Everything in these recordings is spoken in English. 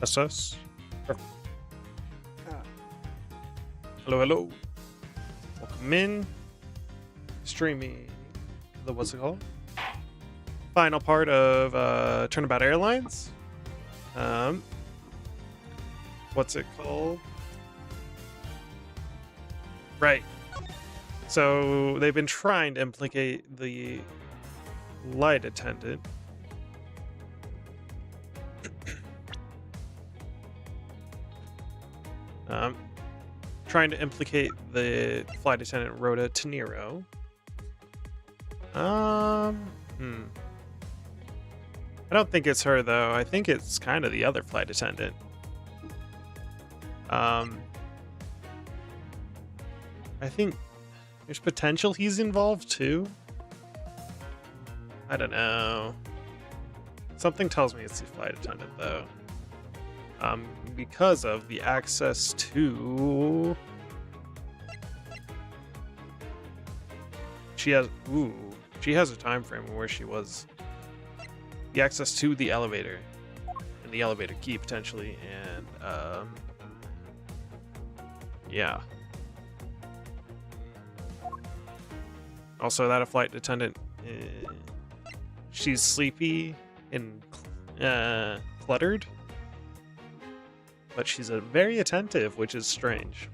SS. Perfect. Hello, hello. Welcome in. Streaming the what's it called? Final part of Turnabout Airlines. What's it called? Right. So they've been trying to implicate the flight attendant. Trying to implicate the flight attendant Rhoda Tenero. I don't think it's her though. I think it's kind of the other flight attendant. I think there's potential he's involved too. I don't know. Something tells me it's the flight attendant though. Because of the access to... She has a time frame where she was... The access to the elevator. And the elevator key, potentially. And, yeah. Also, that a flight attendant... she's sleepy and cluttered. But she's very attentive, which is strange.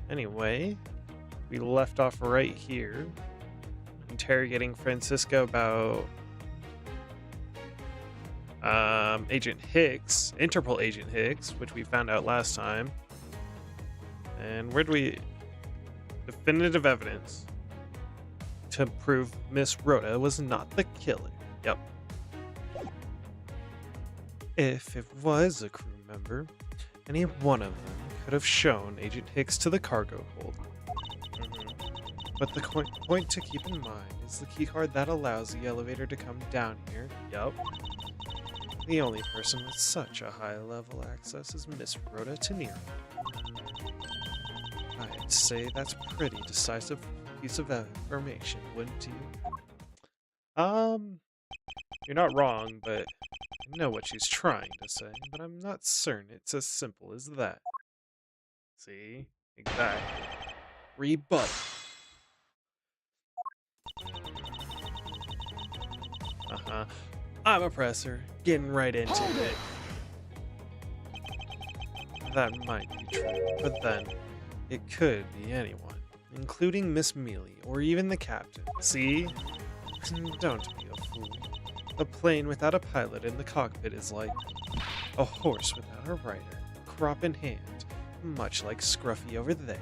Anyway, we left off right here, interrogating Francisco about Agent Hicks, Interpol Agent Hicks, which we found out last time. And where do we... Definitive evidence to prove Miss Rhoda was not the killer. Yep. If it was a crew member, any one of them could have shown Agent Hicks to the cargo hold. But the point to keep in mind is the keycard that allows the elevator to come down here. Yup. The only person with such a high-level access is Miss Rhoda Tenero. I'd say that's a pretty decisive piece of information, wouldn't you? You're not wrong, but I know what she's trying to say, but I'm not certain it's as simple as that. See? Exactly. Rebuttal. I'm a presser, getting right into it. That might be true, but then it could be anyone, including Miss Mealy or even the captain. See? Don't be a fool. A plane without a pilot in the cockpit is like a horse without a rider, crop in hand, much like Scruffy over there.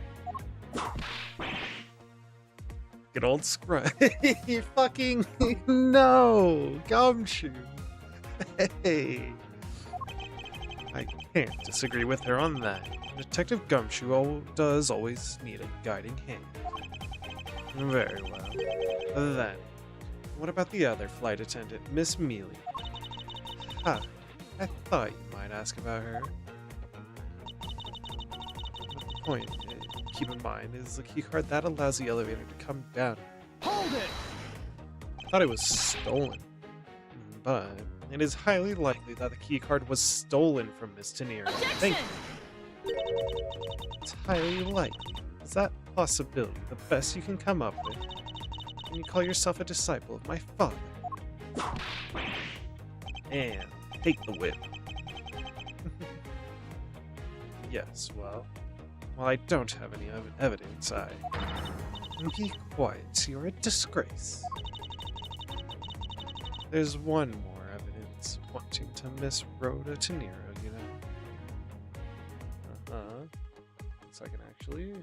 Good old Scruffy. Fucking no! Gumshoe! Hey! I can't disagree with her on that. Detective Gumshoe does always need a guiding hand. Very well. Then, what about the other flight attendant, Miss Mealy? Ha, I thought you might ask about her. The point, keep in mind, is the keycard that allows the elevator to come down. Hold it! I thought it was stolen. But it is highly likely that the keycard was stolen from Miss Tenero. Thank you. It's highly likely. Is that possibility the best you can come up with? Can you call yourself a disciple of my father? And take the whip. Yes, well, I don't have any evidence, Be quiet, you're a disgrace. There's one more evidence pointing to Miss Rhoda Tenero, you know? So I can actually...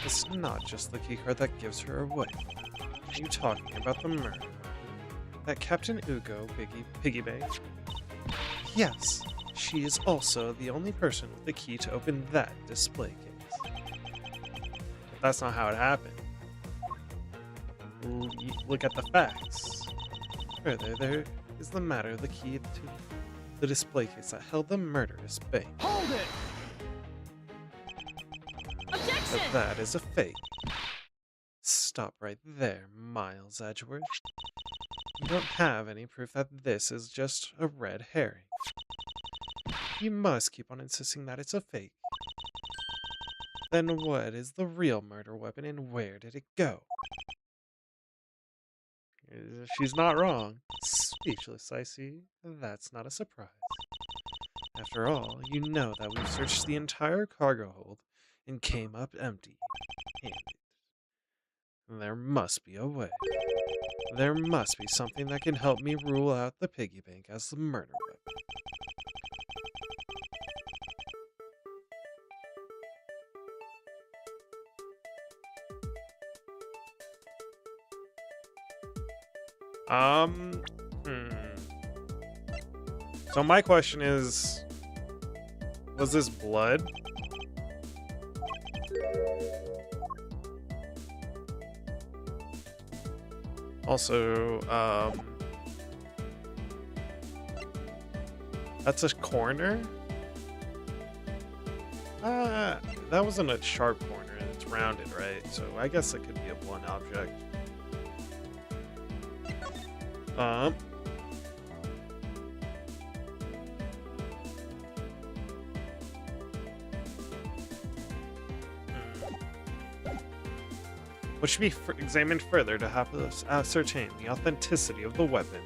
It's not just the keycard that gives her away. Are you talking about the murder? That Captain Ugo Piggybag? Yes, she is also the only person with the key to open that display case. If That's not how it happened. Look at the facts. Further, there is the matter of the key to the display case that held the murderous bank. Hold it! But that is a fake. Stop right there, Miles Edgeworth. You don't have any proof that this is just a red herring. You must keep on insisting that it's a fake. Then what is the real murder weapon and where did it go? She's not wrong. Speechless, I see. That's not a surprise. After all, you know that we've searched the entire cargo hold and came up empty-handed. There must be a way. There must be something that can help me rule out the piggy bank as the murder weapon. So my question is, was this blood? Also, that's a corner? That wasn't a sharp corner, it's rounded, right? So I guess it could be a blunt object. What should be examined further to help us ascertain the authenticity of the weapon?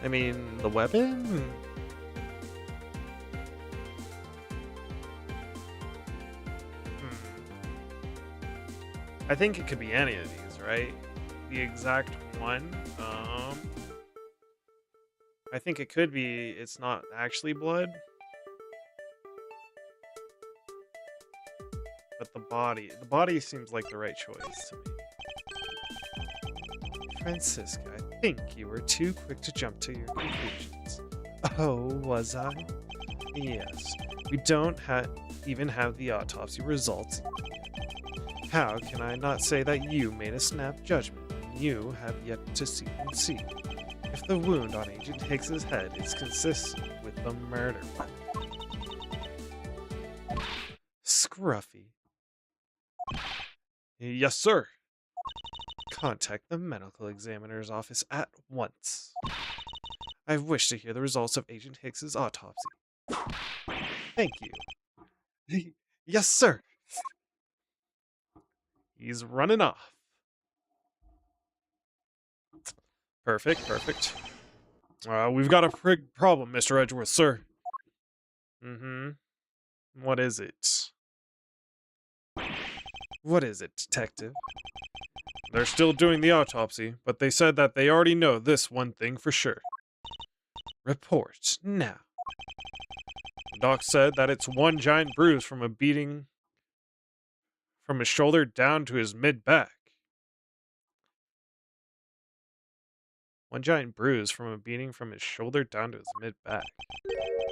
I mean, the weapon? I think it could be any of these, right? The exact one. I think it could be, it's not actually blood. But the body seems like the right choice to me. Francisca, I think you were too quick to jump to your conclusions. Oh, was I? Yes. We don't even have the autopsy results. How can I not say that you made a snap judgment when you have yet to see and see if the wound on Agent Hicks's head is consistent with the murder weapon? Scruffy. Yes, sir. Contact the medical examiner's office at once. I wish to hear the results of Agent Hicks's autopsy. Thank you. Yes, sir. He's running off. Perfect, perfect. We've got a problem, Mr. Edgeworth, sir. What is it? What is it, detective? They're still doing the autopsy, but they said that they already know this one thing for sure. Report now. The doc said that it's one giant bruise from a beating from his shoulder down to his mid-back. One giant bruise from a beating from his shoulder down to his mid-back.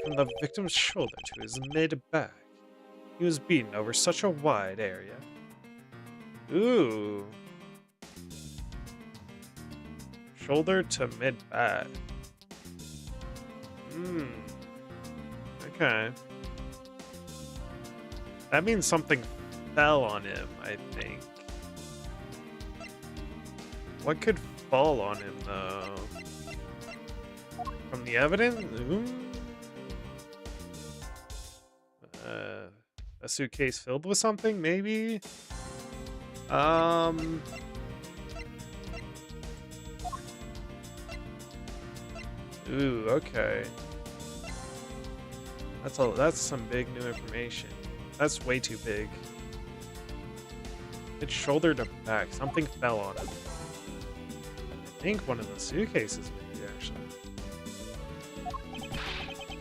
From the victim's shoulder to his mid-back. He was beaten over such a wide area. Ooh. Shoulder to mid-back. Okay. That means something fell on him, I think. What could fall on him, though? From the evidence? A suitcase filled with something, maybe? Ooh, okay. That's some big new information. That's way too big. It's shoulder to back. Something fell on him. I think one of the suitcases, maybe, actually.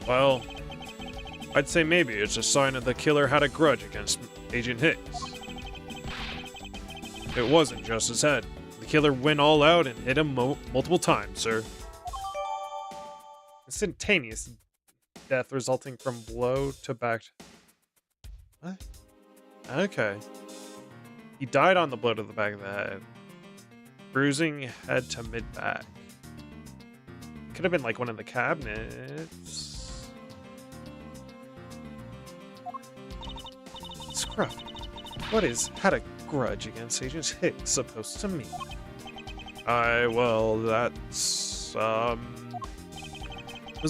Well, I'd say maybe it's a sign that the killer had a grudge against Agent Hicks. It wasn't just his head. The killer went all out and hit him multiple times, sir. Instantaneous death resulting from blow to back. What? Okay. He died on the blow to the back of the head. Bruising head to mid-back. Could have been like one of the cabinets. Scruffy. What is had a grudge against Agent Hicks supposed to mean? Well, that's, was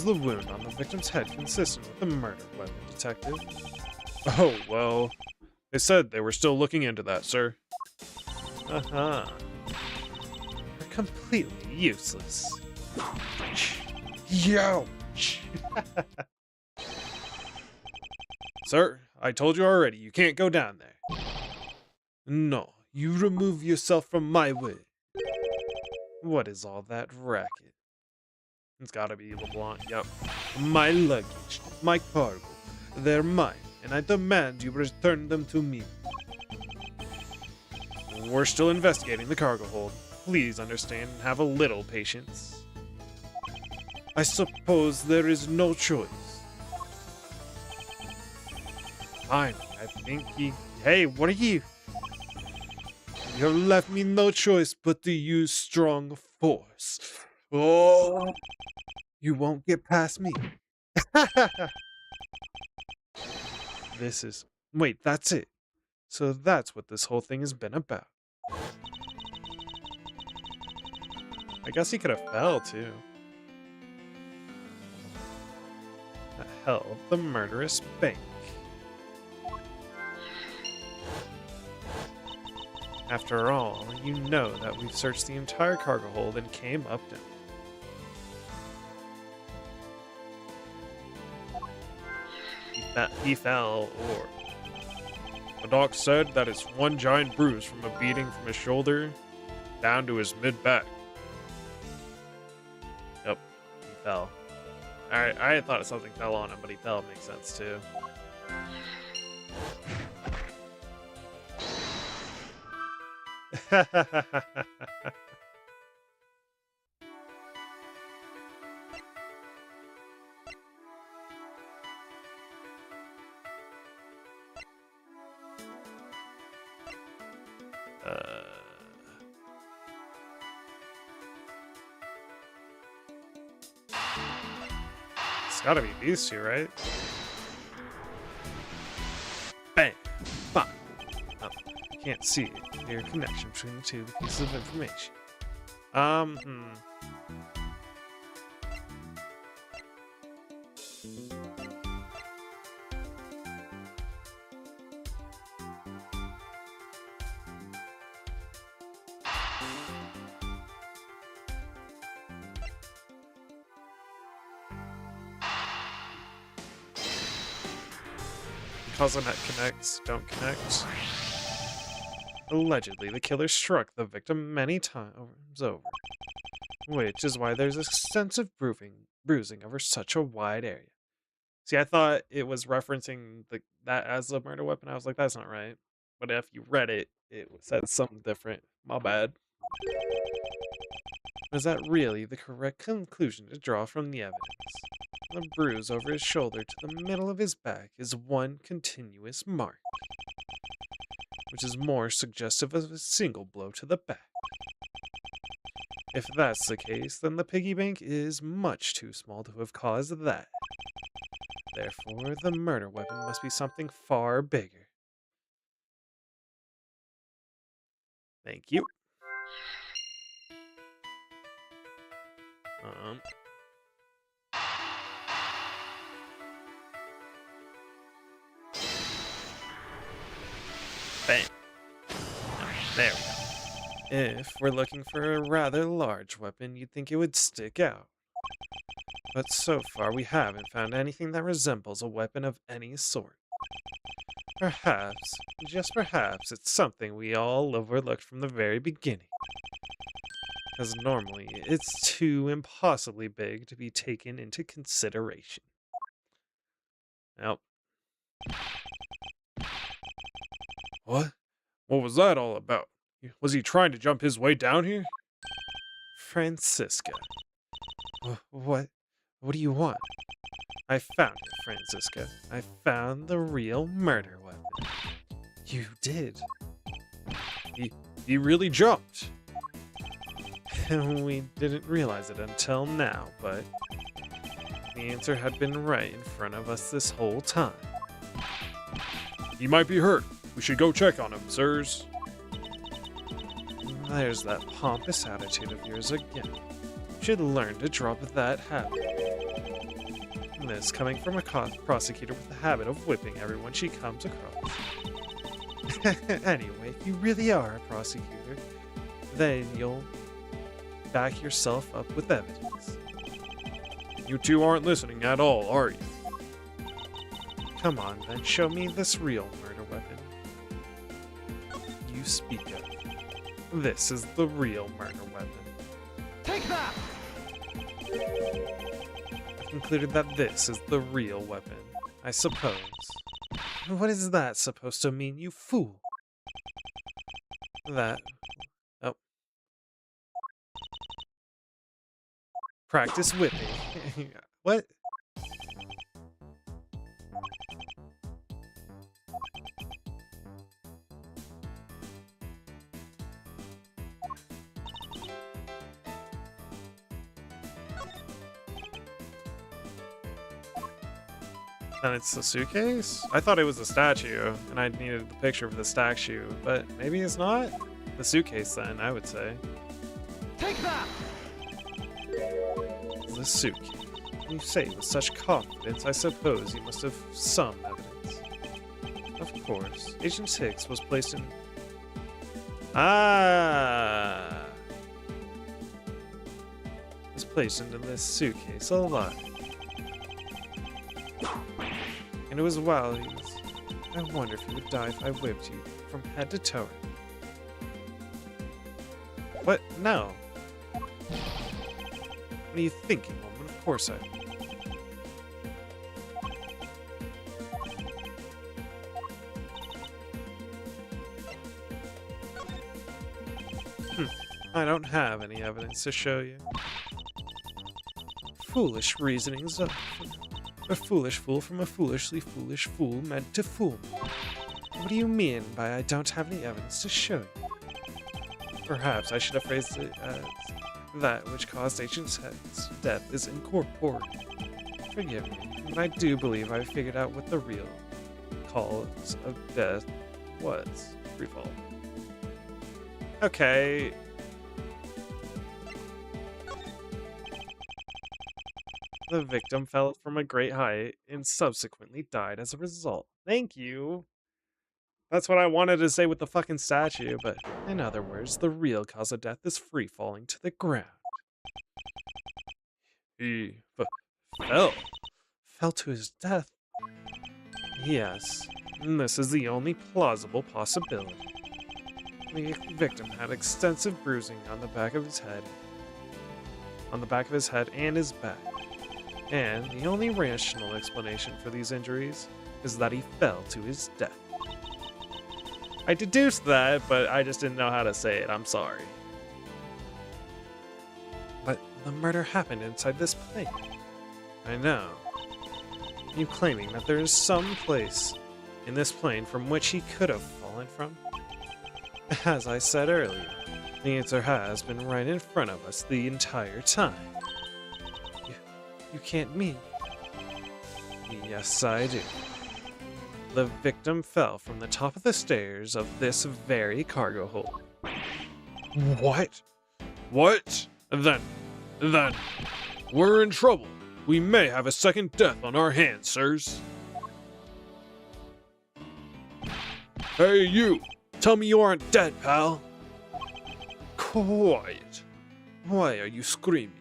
the wound on the victim's head consistent with the murder weapon, Detective? Oh, well, they said they were still looking into that, sir. Uh-huh. You're completely useless. Yo! Sir, I told you already, you can't go down there. No, you remove yourself from my way. What is all that racket? It's gotta be LeBlanc, yep. My luggage, my cargo, they're mine, and I demand you return them to me. We're still investigating the cargo hold. Please understand and have a little patience. I suppose there is no choice. Fine, I think he... Hey, what are you? You have left me no choice but to use strong force. Oh, you won't get past me. This is... Wait, that's it. So that's what this whole thing has been about. I guess he could have fell, too. Hell, the murderous bank. After all, you know that we've searched the entire cargo hold and came up to... He fell, or... The doc said that it's one giant bruise from a beating from his shoulder down to his mid-back. Yep, he fell. Alright, I thought something fell on him, but he fell. Makes sense, too. It's gotta be these two, right? Bang! Fuck! Oh, can't see it. Clear connection between the two pieces of information. Because the net connects, don't connect. Allegedly, the killer struck the victim many times over, which is why there's extensive bruising over such a wide area. See, I thought it was referencing that as a murder weapon. I was like, that's not right. But if you read it, it said something different. My bad. Is that really the correct conclusion to draw from the evidence? The bruise over his shoulder to the middle of his back is one continuous mark, which is more suggestive of a single blow to the back. If that's the case, then the piggy bank is much too small to have caused that. Therefore, the murder weapon must be something far bigger. Thank you. Bang. There we go. If we're looking for a rather large weapon, you'd think it would stick out. But so far, we haven't found anything that resembles a weapon of any sort. Perhaps, just perhaps, it's something we all overlooked from the very beginning. Because normally, it's too impossibly big to be taken into consideration. Well. What? What was that all about? Was he trying to jump his way down here? Francisca. What? What do you want? I found it, Francisco. I found the real murder weapon. You did. He really jumped. We didn't realize it until now, but the answer had been right in front of us this whole time. He might be hurt. We should go check on him, sirs. There's that pompous attitude of yours again. You should learn to drop that habit. This coming from a prosecutor with the habit of whipping everyone she comes across. Anyway, if you really are a prosecutor, then you'll back yourself up with evidence. You two aren't listening at all, are you? Come on, then, show me this real murder weapon you speak of. This is the real murder weapon. Take that! I've concluded that this is the real weapon, I suppose. What is that supposed to mean, you fool? That... Oh. Practice whipping. What? And it's the suitcase? I thought it was the statue, and I needed the picture for the statue, but maybe it's not? The suitcase then, I would say. Take that! The suitcase. You say with such confidence, I suppose you must have some evidence. Of course. Agent Hicks was placed in... was placed into this suitcase alive. And it was while he was... I wonder if he would die if I whipped you from head to toe. What? No. What are you thinking, woman? Of course I... I don't have any evidence to show you. Foolish reasonings of... A foolish fool from a foolishly foolish fool meant to fool me. What do you mean by I don't have any evidence to show you? Perhaps I should have phrased it as that which caused Agent Hicks' death is incorporeal. Forgive me, but I do believe I figured out what the real cause of death was. Freefall. Okay. The victim fell from a great height and subsequently died as a result. Thank you. That's what I wanted to say with the fucking statue, but in other words, the real cause of death is free falling to the ground. He fell. Fell to his death? Yes, and this is the only plausible possibility. The victim had extensive bruising on the back of his head, and his back. And the only rational explanation for these injuries is that he fell to his death. I deduced that, but I just didn't know how to say it. I'm sorry. But the murder happened inside this plane. I know. You claiming that there is some place in this plane from which he could have fallen from? As I said earlier, the answer has been right in front of us the entire time. You can't mean... Yes, I do. The victim fell from the top of the stairs of this very cargo hold. What? What? Then, we're in trouble. We may have a second death on our hands, sirs. Hey, you! Tell me you aren't dead, pal. Quiet. Why are you screaming?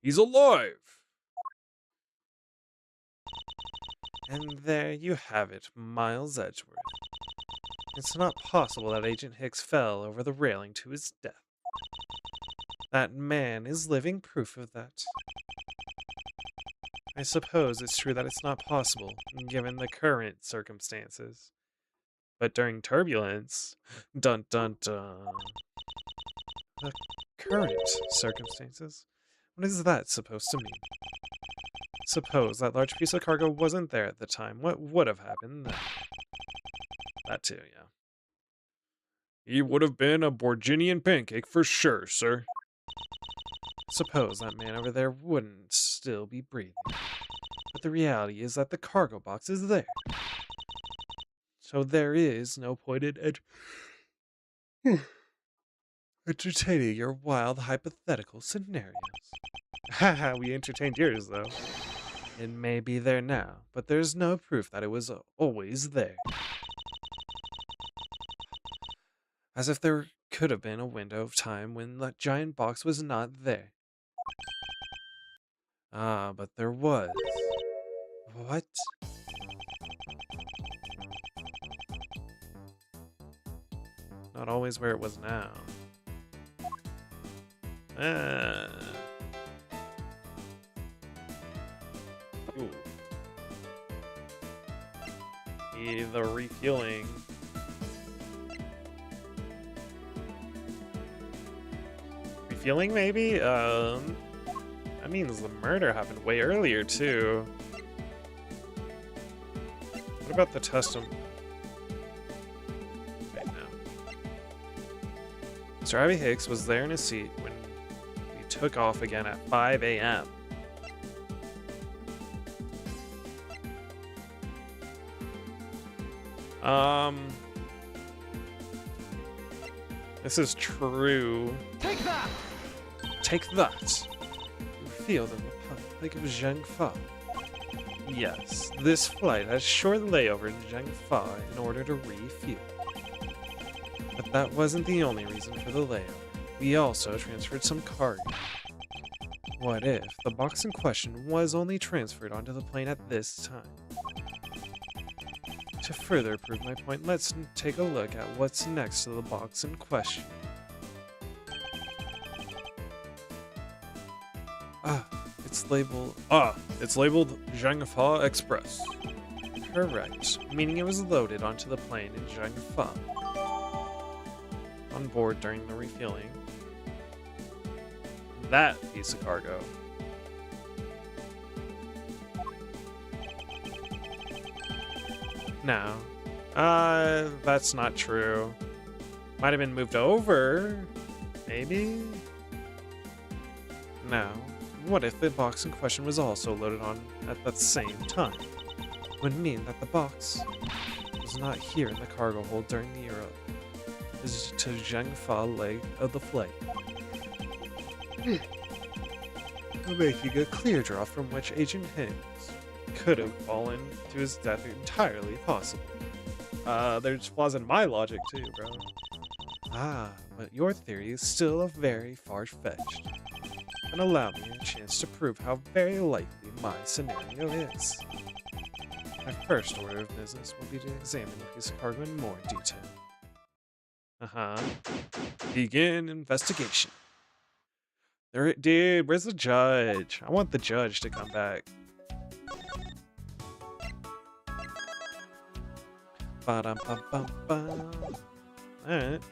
He's alive! And there you have it, Miles Edgeworth. It's not possible that Agent Hicks fell over the railing to his death. That man is living proof of that. I suppose it's true that it's not possible, given the current circumstances. But during turbulence... Dun dun dun. The current circumstances? What is that supposed to mean? Suppose that large piece of cargo wasn't there at the time. What would have happened then? That too, yeah. He would have been a Borginian pancake for sure, sir. Suppose that man over there wouldn't still be breathing. But the reality is that the cargo box is there. So there is no pointed edge. Entertaining your wild hypothetical scenarios. Haha, we entertained yours, though. It may be there now, but there's no proof that it was always there. As if there could have been a window of time when that giant box was not there. Ah, but there was. What? Not always where it was now. Ooh. The refueling. Refueling, maybe? That means the murder happened way earlier, too. What about the testimony? Right now. Mr. Abby Hicks was there in his seat when we took off again at 5 a.m. This is true. Take that! Take that! You feel the Republic of Zhengfa. Yes, this flight has short layover in Zhengfa in order to refuel. But that wasn't the only reason for the layover. We also transferred some cargo. What if the box in question was only transferred onto the plane at this time? To further prove my point, let's take a look at what's next to the box in question. It's labeled Zhengfa Express. Correct, meaning it was loaded onto the plane in Zhengfa. On board during the refueling. That piece of cargo. No. That's not true. Might have been moved over. Maybe? No. What if the box in question was also loaded on at the same time? Would mean that the box was not here in the cargo hold during the Europe. Is to Zhengfa leg of the flight. Making a clear draw from which Agent Hicks could have fallen to his death entirely possible. There's flaws in my logic too, bro. But your theory is still very far-fetched. And allow me a chance to prove how very likely my scenario is. My first order of business will be to examine the piece of cargo in more detail. Begin investigation. Dude, where's the judge? I want the judge to come back. Ba-dum-bum-bum-bum. Alright.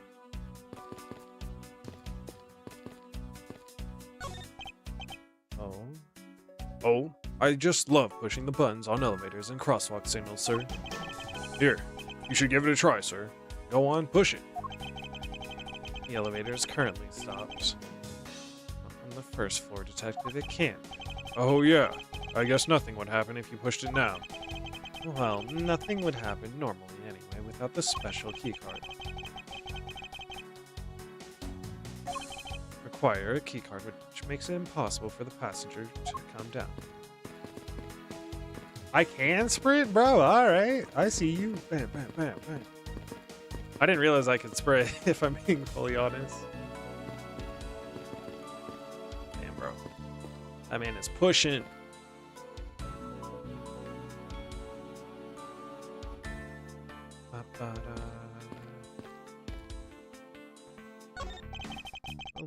Oh, I just love pushing the buttons on elevators and crosswalk signals, sir. Here, you should give it a try, sir. Go on, push it. The elevator is currently stopped. On the first floor, detective, it can't. Oh yeah, I guess nothing would happen if you pushed it now. Well, nothing would happen normally anyway without the special keycard. Require a keycard which makes it impossible for the passenger to come down. I can sprint, bro. All right, I see you. Bam, bam, bam, bam. I didn't realize I could sprint, if I'm being fully honest. Damn, bro. That man is pushing.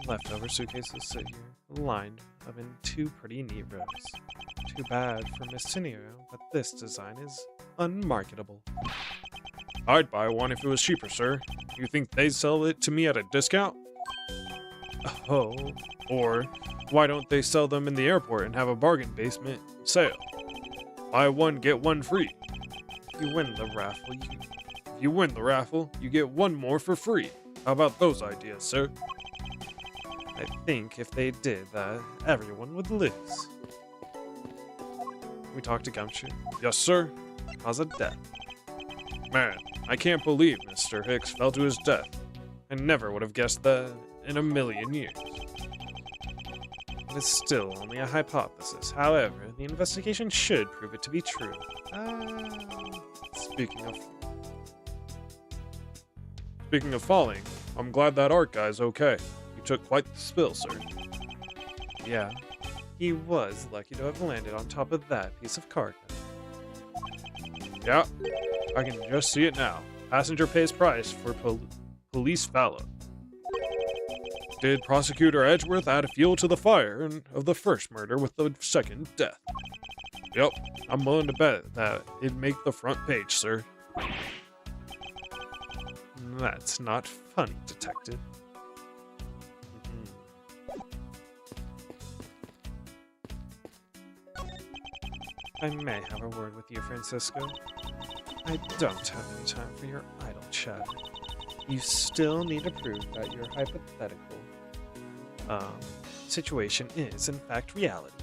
Leftover suitcases sit here, lined up in two pretty neat rows. Too bad for Miss Tenero, but this design is unmarketable. I'd buy one if it was cheaper, sir. You think they'd sell it to me at a discount? Oh, or Why don't they sell them in the airport and have a bargain basement sale? Buy one, get one free. If you win the raffle, you get one more for free. How about those ideas, sir? I think if they did that, everyone would lose. We talked to Gumshoe. Yes, sir. Cause of death. Man, I can't believe Mr. Hicks fell to his death. I never would have guessed that in a million years. It is still only a hypothesis. However, the investigation should prove it to be true. Speaking of falling, I'm glad that art guy's okay. You took quite the spill, sir. Yeah, he was lucky to have landed on top of that piece of cargo. Yeah, I can just see it now. Passenger pays price for police fallow. Did Prosecutor Edgeworth add fuel to the fire of the first murder with the second death? Yep, I'm willing to bet that it'd make the front page, sir. That's not funny, Detective. I may have a word with you, Francisco. I don't have any time for your idle chatter. You still need to prove that your hypothetical situation is, in fact, reality.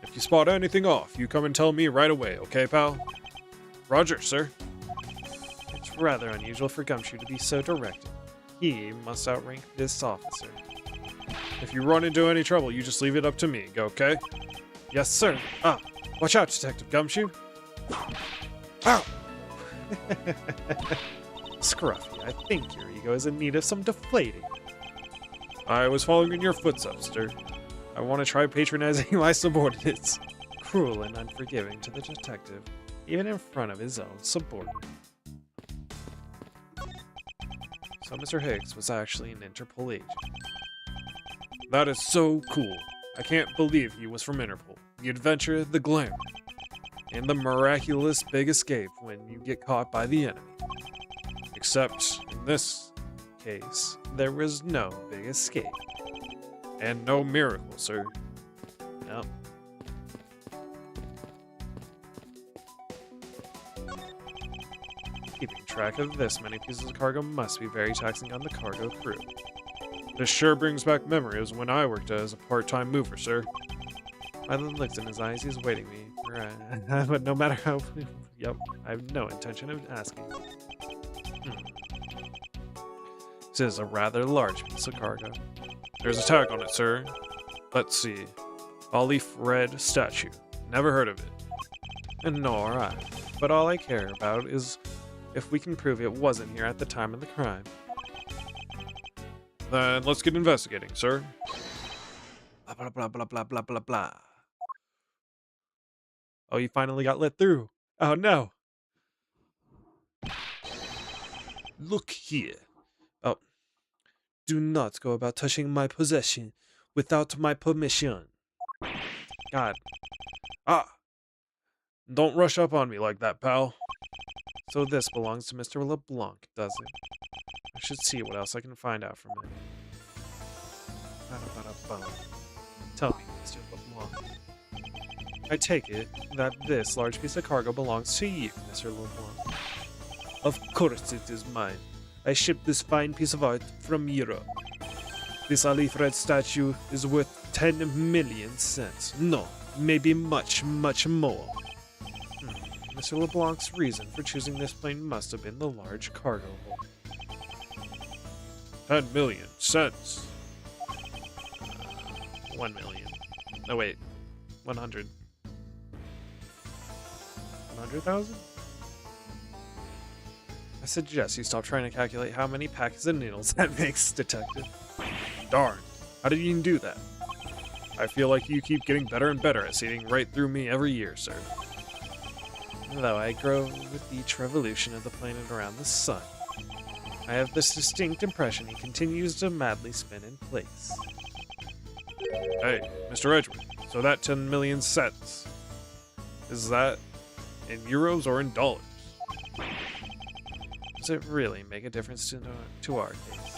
If you spot anything off, you come and tell me right away, okay, pal? Roger, sir. It's rather unusual for Gumshoe to be so direct. He must outrank this officer. If you run into any trouble, you just leave it up to me, okay? Yes, sir. Watch out, Detective Gumshoe. Ow! Scruffy, I think your ego is in need of some deflating. I was following in your footsteps, sir. I want to try patronizing my subordinates. Cruel and unforgiving to the detective, even in front of his own subordinate. So Mr. Higgs was actually an Interpol agent. That is so cool. I can't believe he was from Interpol. The adventure, the glamour, and the miraculous big escape when you get caught by the enemy. Except, in this case, there was no big escape. And no miracle, sir. No. Keeping track of this many pieces of cargo must be very taxing on the cargo crew. This sure brings back memories when I worked as a part-time mover, sir. By the looks in his eyes, he's waiting me. But no matter how... Yep, I have no intention of asking. This is a rather large piece of cargo. There's a tag on it, sir. Let's see. Olive red statue. Never heard of it. And nor I. But all I care about is if we can prove it wasn't here at the time of the crime. Then let's get investigating, sir. Blah, blah, blah, blah, blah, blah, blah. Oh, you finally got let through. Oh, no. Look here. Oh. Do not go about touching my possession without my permission. God. Don't rush up on me like that, pal. So this belongs to Mr. LeBlanc, does it? I should see what else I can find out from him. Tell me, Mr. LeBlanc. I take it that this large piece of cargo belongs to you, Mr. LeBlanc. Of course it is mine. I shipped this fine piece of art from Europe. This olive red statue is worth 10 million cents. No, maybe much, much more. Mr. LeBlanc's reason for choosing this plane must have been the large cargo hold. 10 million cents. 1 million. No, wait. 100. 100,000? I suggest you stop trying to calculate how many packets of needles that makes, Detective. Darn. How did you even do that? I feel like you keep getting better and better at seeing right through me every year, sir. Though I grow with each revolution of the planet around the sun, I have this distinct impression he continues to madly spin in place. Hey, Mr. Edgeworth, so that 10 million cents, is that in euros or in dollars? Does it really make a difference to our case?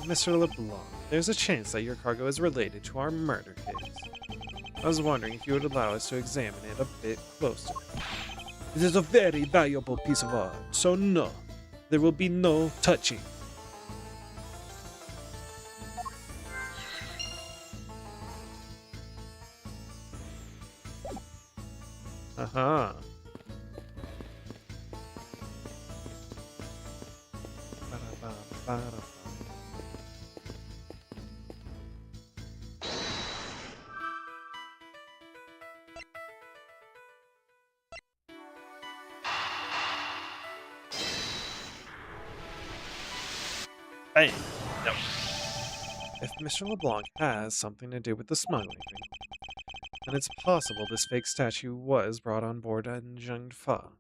Mr. LeBlanc, there's a chance that your cargo is related to our murder case. I was wondering if you would allow us to examine it a bit closer. It is a very valuable piece of art, so no, there will be no touching. Uh-huh. Hey, no. If Mr. LeBlanc has something to do with the smuggling ring, then it's possible this fake statue was brought on board in Zhengfa.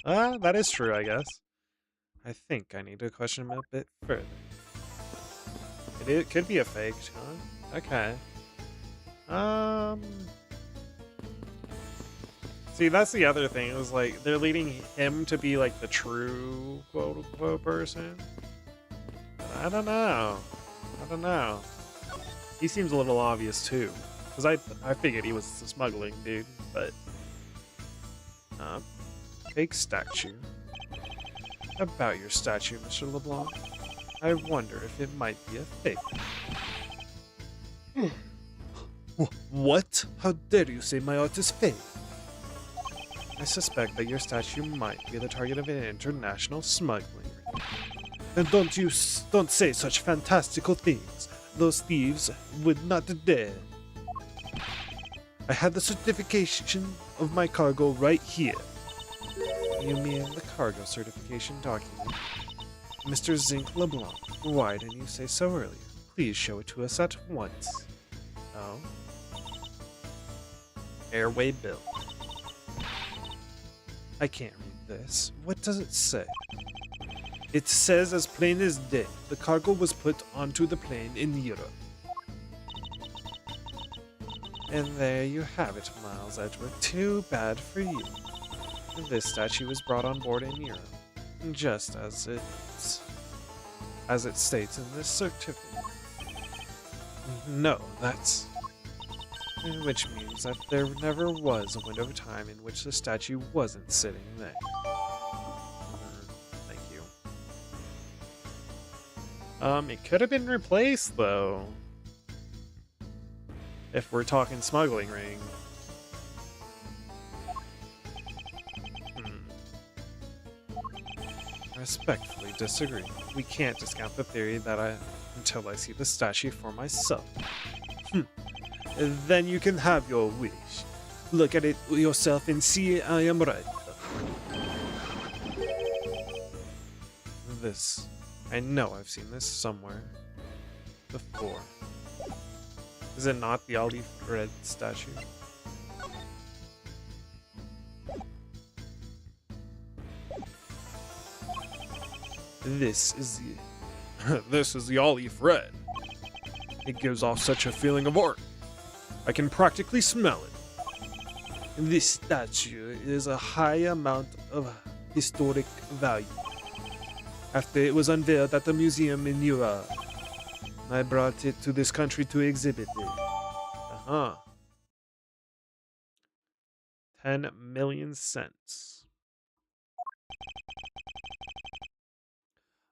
That is true, I guess. I think I need to question him a bit further. It could be a fake, huh? Okay. See, that's the other thing. It was like, they're leading him to be like the true quote-unquote person. I don't know. He seems a little obvious too. Because I figured he was the smuggling dude, but... fake statue. About your statue, Mr. LeBlanc. I wonder if it might be a fake. What? How dare you say my art is fake? I suspect that your statue might be the target of an international smuggling ring. Then don't say such fantastical things. Those thieves would not dare. I have the certification of my cargo right here. You mean the cargo certification document? Mr. Zinc LeBlanc, why didn't you say so earlier? Please show it to us at once. Oh? Airway bill. I can't read this. What does it say? It says as plain as day, the cargo was put onto the plane in Europe. And there you have it, Miles Edgeworth. Too bad for you. This statue was brought on board in Europe, just as it states in this certificate. No, that's... Which means that there never was a window of time in which the statue wasn't sitting there. Thank you. It could have been replaced, though. If we're talking smuggling ring. I respectfully disagree. We can't discount the theory that until I see the statue for myself. Then you can have your wish. Look at it yourself and see I am right. This. I know I've seen this somewhere before. Is it not the olive red statue? This is the olive red. It gives off such a feeling of art. I can practically smell it. This statue is a high amount of historic value. After it was unveiled at the museum in Europe, I brought it to this country to exhibit it. 10 million cents.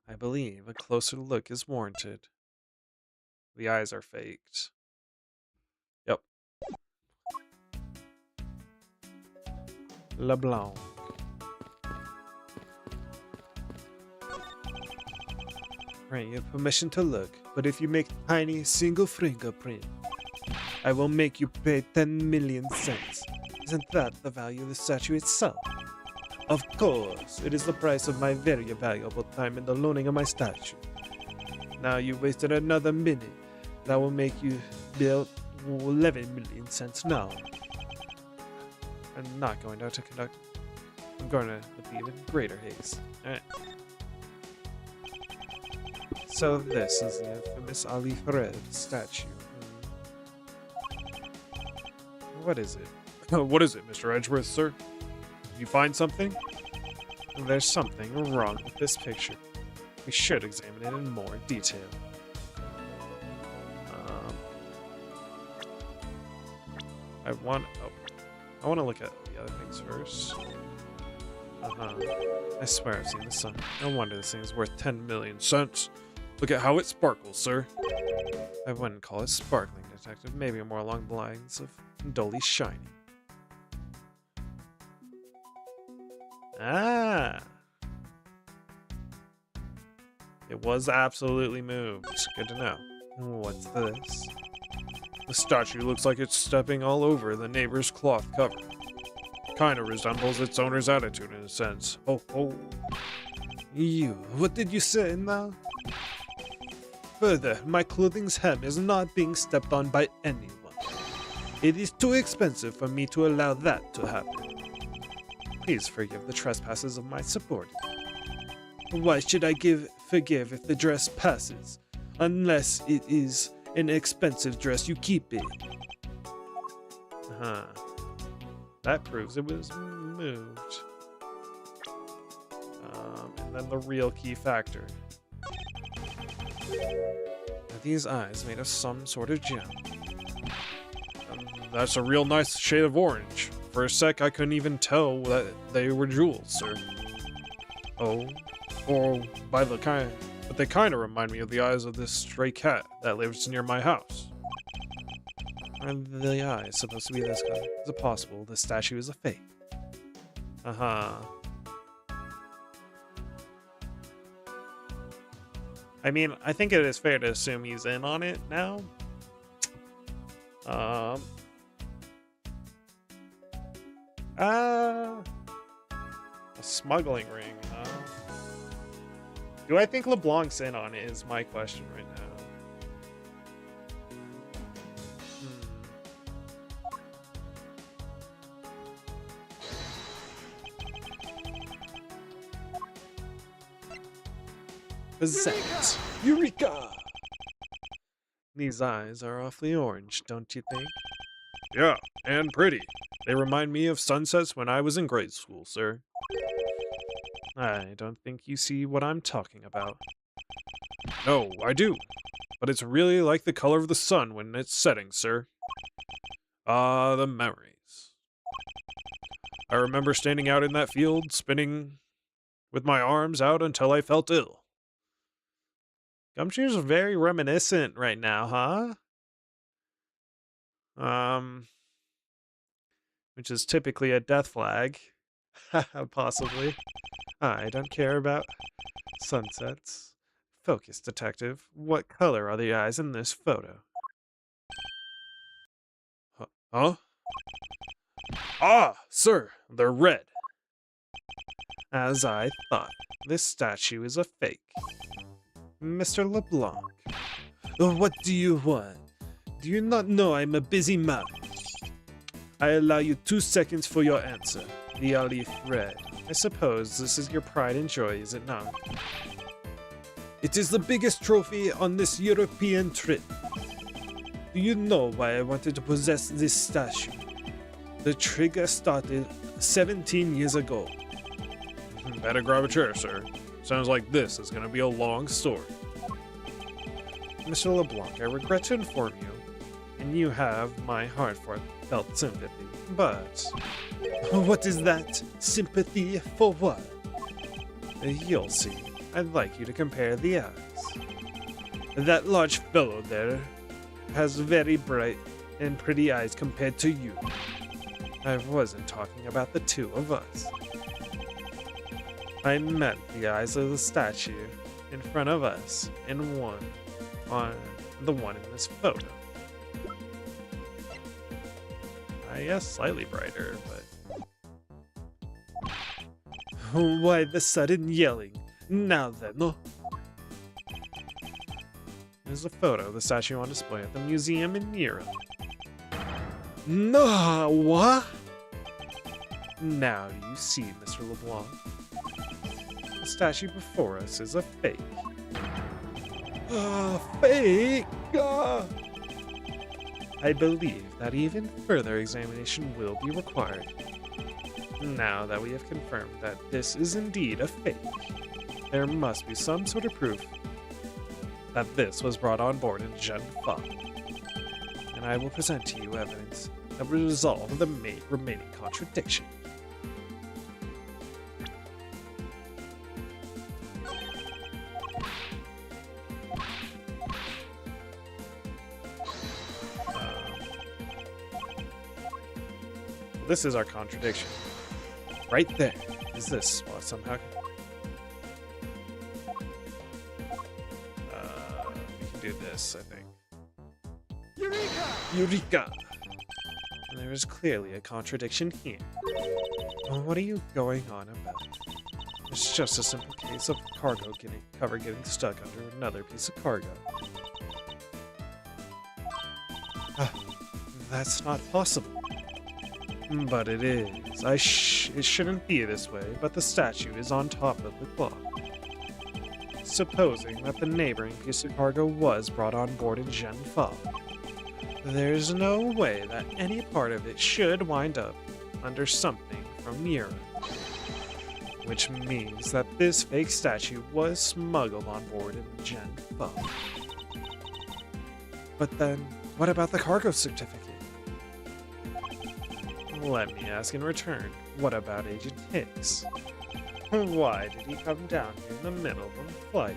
I believe a closer look is warranted. The eyes are faked. Yep. LeBlanc. Right, you have permission to look, but if you make tiny single fingerprint, I will make you pay 10 million cents. Isn't that the value of the statue itself? Of course, it is the price of my very valuable time in the loaning of my statue. Now you wasted another minute. That will make you bill 11 million cents now. I'm not going to conduct. I'm going to with even greater haste. Alright. So this is the infamous Ali Farid statue. What is it? What is it, Mr. Edgeworth, sir? Did you find something? There's something wrong with this picture. We should examine it in more detail. I want to look at the other things first. I swear I've seen this sign. No wonder this thing is worth 10 million cents. Look at how it sparkles, sir. I wouldn't call it sparkling, detective. Maybe more along the lines of dully shiny. Ah! It was absolutely moved. Good to know. What's this? The statue looks like it's stepping all over the neighbor's cloth cover. Kinda resembles its owner's attitude in a sense. Oh, oh. You, what did you say now? Further, my clothing's hem is not being stepped on by anyone. It is too expensive for me to allow that to happen. Please forgive the trespasses of my subordinate. Why should I forgive if the dress passes? Unless it is an expensive dress, you keep it. That proves it was moved. And then the real key factor. Are these eyes made of some sort of gem? That's a real nice shade of orange. For a sec, I couldn't even tell that they were jewels, sir. Oh, or by the kind, but they kind of remind me of the eyes of this stray cat that lives near my house. Are the eyes supposed to be this color? Is it possible the statue is a fake? I mean, I think it is fair to assume he's in on it now. A smuggling ring, huh? Do I think LeBlanc's in on it is my question right now. Present. Eureka! These eyes are awfully orange, don't you think? Yeah, and pretty. They remind me of sunsets when I was in grade school, sir. I don't think you see what I'm talking about. No, I do. But it's really like the color of the sun when it's setting, sir. Ah, the memories. I remember standing out in that field, spinning with my arms out until I felt ill. Gumshoe's very reminiscent right now, huh? Which is typically a death flag. Possibly. I don't care about sunsets. Focus, detective. What color are the eyes in this photo? Huh? Ah, sir, they're red. As I thought, this statue is a fake. Mr. LeBlanc. What do you want? Do you not know I'm a busy man? I allow you 2 seconds for your answer. The olive red. I suppose this is your pride and joy, is it not? It is the biggest trophy on this European trip. Do you know why I wanted to possess this statue? The trigger started 17 years ago. Better grab a chair, sir. Sounds like this is going to be a long story. Mr. LeBlanc, I regret to inform you, and you have my heartfelt sympathy, but... What is that? Sympathy for what? You'll see. I'd like you to compare the eyes. That large fellow there has very bright and pretty eyes compared to you. I wasn't talking about the two of us. I meant the eyes of the statue in front of us and on the one in this photo. Yes, slightly brighter, but... Why the sudden yelling? Now then, no. Here's a photo of the statue on display at the museum in Europe. No, what? Now you see, Mr. LeBlanc. The statue before us is a fake. Fake! I believe that even further examination will be required. Now that we have confirmed that this is indeed a fake, there must be some sort of proof that this was brought on board in Gen 5. And I will present to you evidence that will resolve the remaining contradiction. This is our contradiction. Right there. Is this spot somehow? We can do this, I think. Eureka! Eureka! There is clearly a contradiction here. Well, what are you going on about? It's just a simple case of cargo cover getting stuck under another piece of cargo. That's not possible. But it is. It shouldn't be this way, but the statute is on top of the clock. Supposing that the neighboring piece of cargo was brought on board in Gen 5, there's no way that any part of it should wind up under something from Europe. Which means that this fake statue was smuggled on board in Gen 5. But then, what about the cargo certificate? Let me ask in return, what about Agent Hicks? Why did he come down here in the middle of a flight?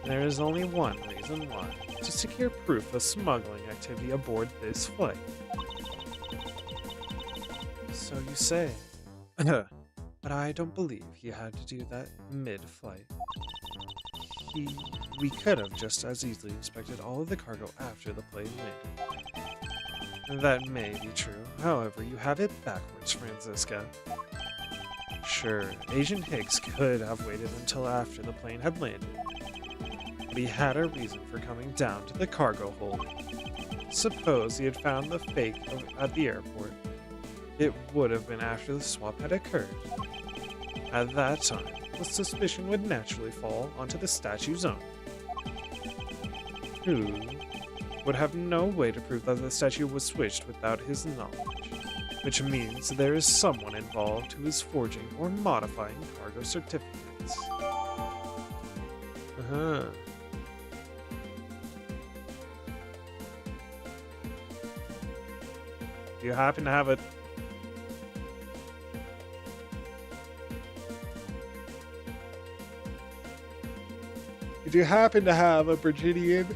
There is only one reason why: to secure proof of smuggling activity aboard this flight. So you say. But I don't believe he had to do that mid-flight. We could have just as easily inspected all of the cargo after the plane landed. That may be true, however, you have it backwards, Franziska. Sure, Agent Hicks could have waited until after the plane had landed, but he had a reason for coming down to the cargo hold. Suppose he had found the fake at the airport. It would have been after the swap had occurred. At that time, the suspicion would naturally fall onto the statue's owner, who would have no way to prove that the statue was switched without his knowledge, which means there is someone involved who is forging or modifying cargo certificates. Do you happen to have a... Did you happen to have a Virginian...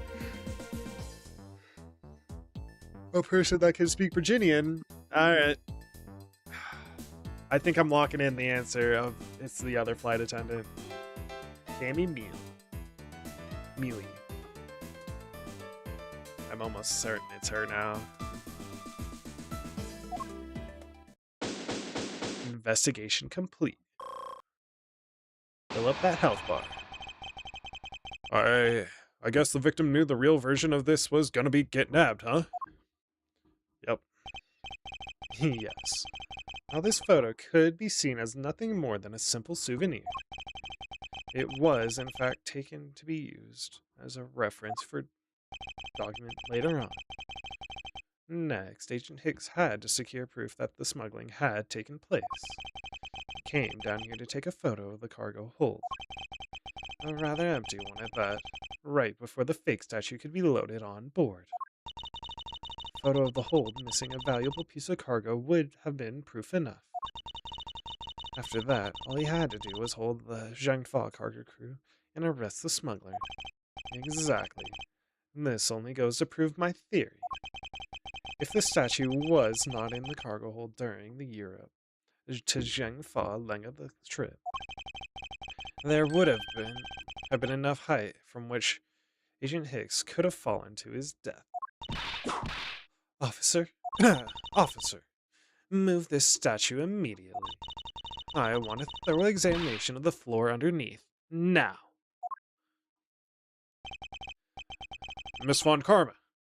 a person that can speak Virginian? Alright. I think I'm locking in the answer of it's the other flight attendant. Tammy Mealy. I'm almost certain it's her now. Investigation complete. Fill up that health bar. I guess the victim knew the real version of this was gonna be get nabbed, huh? Yep. Yes. Now this photo could be seen as nothing more than a simple souvenir. It was, in fact, taken to be used as a reference for document later on. Next, Agent Hicks had to secure proof that the smuggling had taken place. He came down here to take a photo of the cargo hold. A rather empty one at that, right before the fake statue could be loaded on board. A photo of the hold missing a valuable piece of cargo would have been proof enough. After that, all he had to do was hold the Zhangfa cargo crew and arrest the smuggler. Exactly. This only goes to prove my theory. If the statue was not in the cargo hold during the Europe to Zhangfa leg of the trip, there would have been enough height from which Agent Hicks could have fallen to his death. Officer? Officer, move this statue immediately. I want a thorough examination of the floor underneath, now. Miss Von Karma,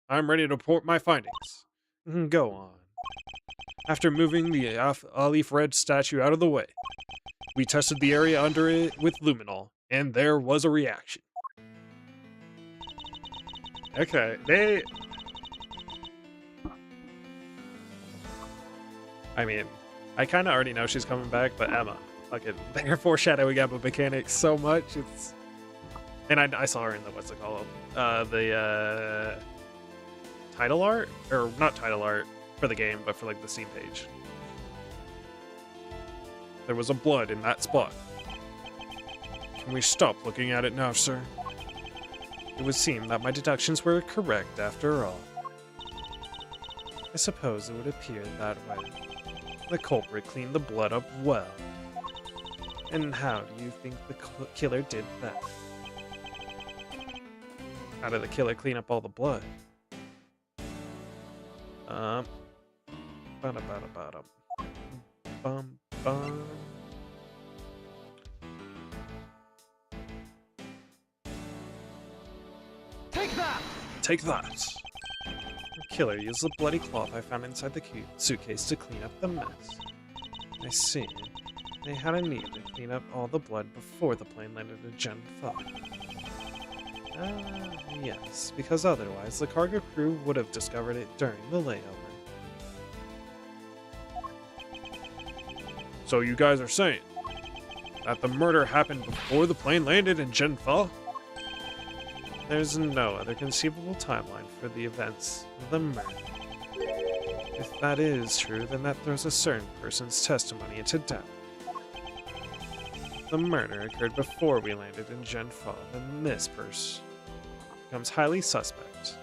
I'm ready to report my findings. Go on. After moving the olive red statue out of the way, we tested the area under it with luminol, and there was a reaction. Okay, I mean, I kind of already know she's coming back, but Emma, fucking, they're foreshadowing Emma mechanics so much. It's, and I saw her in the what's it called, the title art, or not title art for the game, but for like the Steam page. There was a blood in that spot. Can we stop looking at it now, sir? It would seem that my deductions were correct after all. I suppose it would appear that way. The culprit cleaned the blood up well. And how do you think the killer did that? How did the killer clean up all the blood? Ba-da-ba-da-ba-da. Bum, bum. Take that! Take that! The killer used the bloody cloth I found inside the suitcase to clean up the mess. I see. They had a need to clean up all the blood before the plane landed at Gen 5. Yes, because otherwise the cargo crew would have discovered it during the layover. So you guys are saying that the murder happened before the plane landed in Gen 5? There's no other conceivable timeline for the events of the murder. If that is true, then that throws a certain person's testimony into doubt. If the murder occurred before we landed in Gen 5, then this person becomes highly suspect.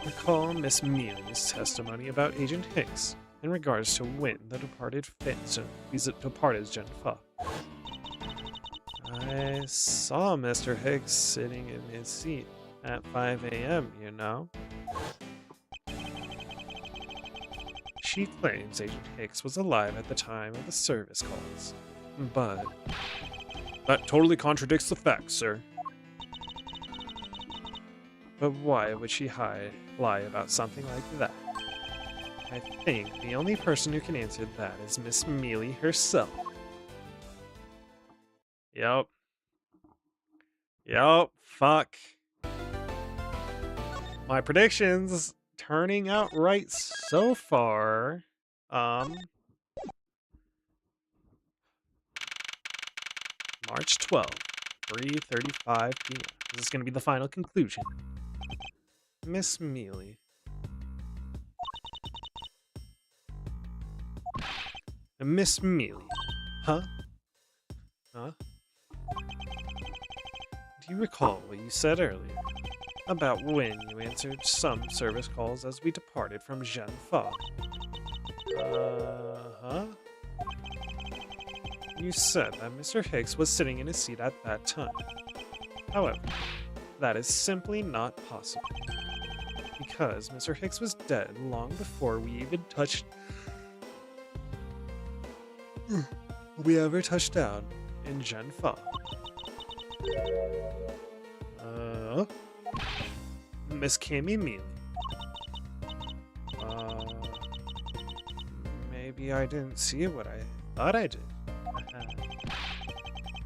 Recall Miss Mealy's testimony about Agent Hicks in regards to when the departed departed Gen 5. I saw Mr. Hicks sitting in his seat at 5 a.m., you know. She claims Agent Hicks was alive at the time of the service calls, but that totally contradicts the facts, sir. But why would she lie about something like that? I think the only person who can answer that is Miss Mealy herself. Yup, fuck. My predictions turning out right so far. March 12th, 3:35 p.m. This is going to be the final conclusion. Miss Mealy. Miss Mealy. Huh? Huh? Do you recall what you said earlier about when you answered some service calls as we departed from Gen 5? Huh? You said that Mr. Hicks was sitting in his seat at that time. However, that is simply not possible. Because Mr. Hicks was dead long before we even touched... we ever touched down in Gen 5. Miss Cammy Mealy. Maybe I didn't see what I thought I did.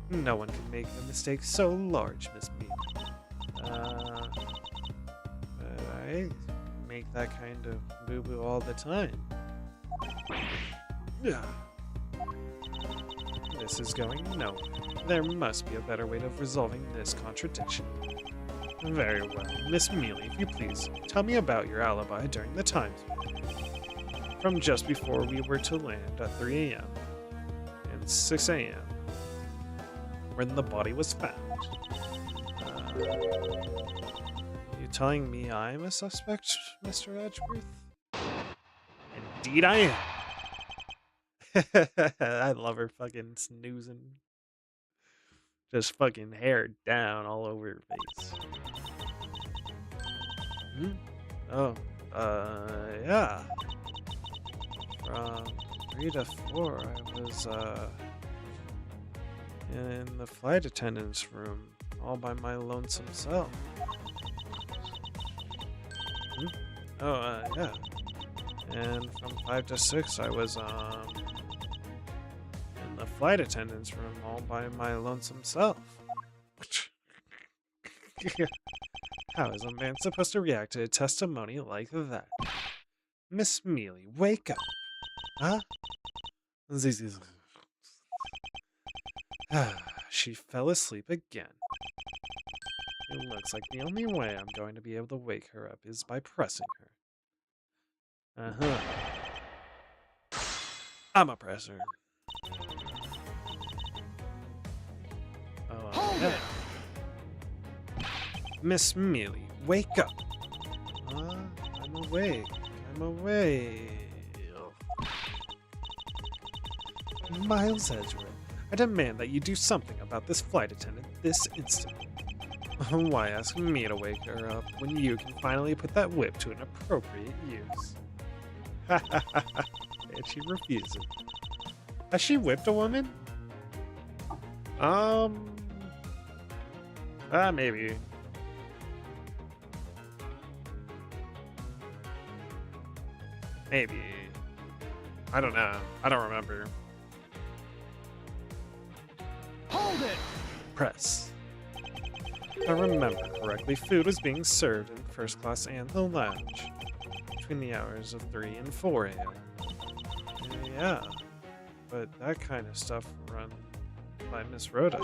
No one can make a mistake so large, Miss Mealy. I make that kind of boo-boo all the time. This is going nowhere. There must be a better way of resolving this contradiction. Very well. Miss Mealy, if you please, tell me about your alibi during the times from just before we were to land at 3 a.m. and 6 a.m. when the body was found. You telling me I'm a suspect, Mr. Edgeworth? Indeed I am. I love her fucking snoozing. Just fucking hair down all over her face. Oh, yeah. From 3 to 4, I was, in the flight attendant's room, all by my lonesome self. Oh, yeah. And from 5 to 6, I was, in the flight attendant's room, all by my lonesome self. How is a man supposed to react to a testimony like that? Miss Mealy, wake up! Huh? She fell asleep again. It looks like the only way I'm going to be able to wake her up is by pressing her. Uh-huh. I'm a presser. Oh, Hold yeah. it! Miss Mealy, wake up! I'm awake. I'm awake. Miles Edgeworth, I demand that you do something about this flight attendant this instant. Why ask me to wake her up when you can finally put that whip to an appropriate use? And she refuses. Has she whipped a woman? Maybe. Maybe. I don't know. I don't remember. Hold it! Press. If I remember correctly, food was being served in first class and the lounge between the hours of 3 and 4 a.m. Yeah, but that kind of stuff run by Miss Rhoda.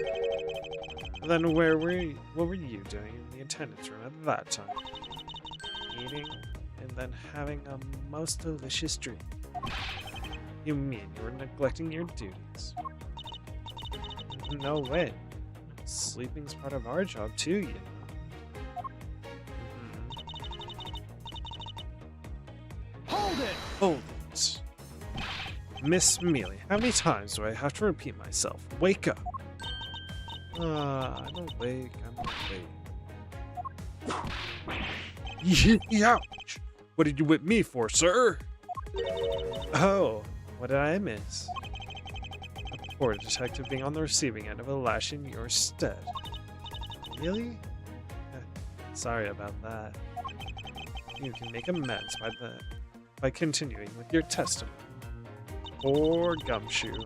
Then what were you doing in the attendance room at that time? Eating and then having a most delicious drink. You mean you were neglecting your duties? No way. Sleeping's part of our job too, you know. Hold it! Hold it. Miss Mealy, how many times do I have to repeat myself? Wake up! I'm awake, I'm awake. Ouch! What did you whip me for, sir? Oh, what did I miss? A poor detective being on the receiving end of a lash in your stead. Really? Sorry about that. You can make amends by continuing with your testimony. Poor Gumshoe.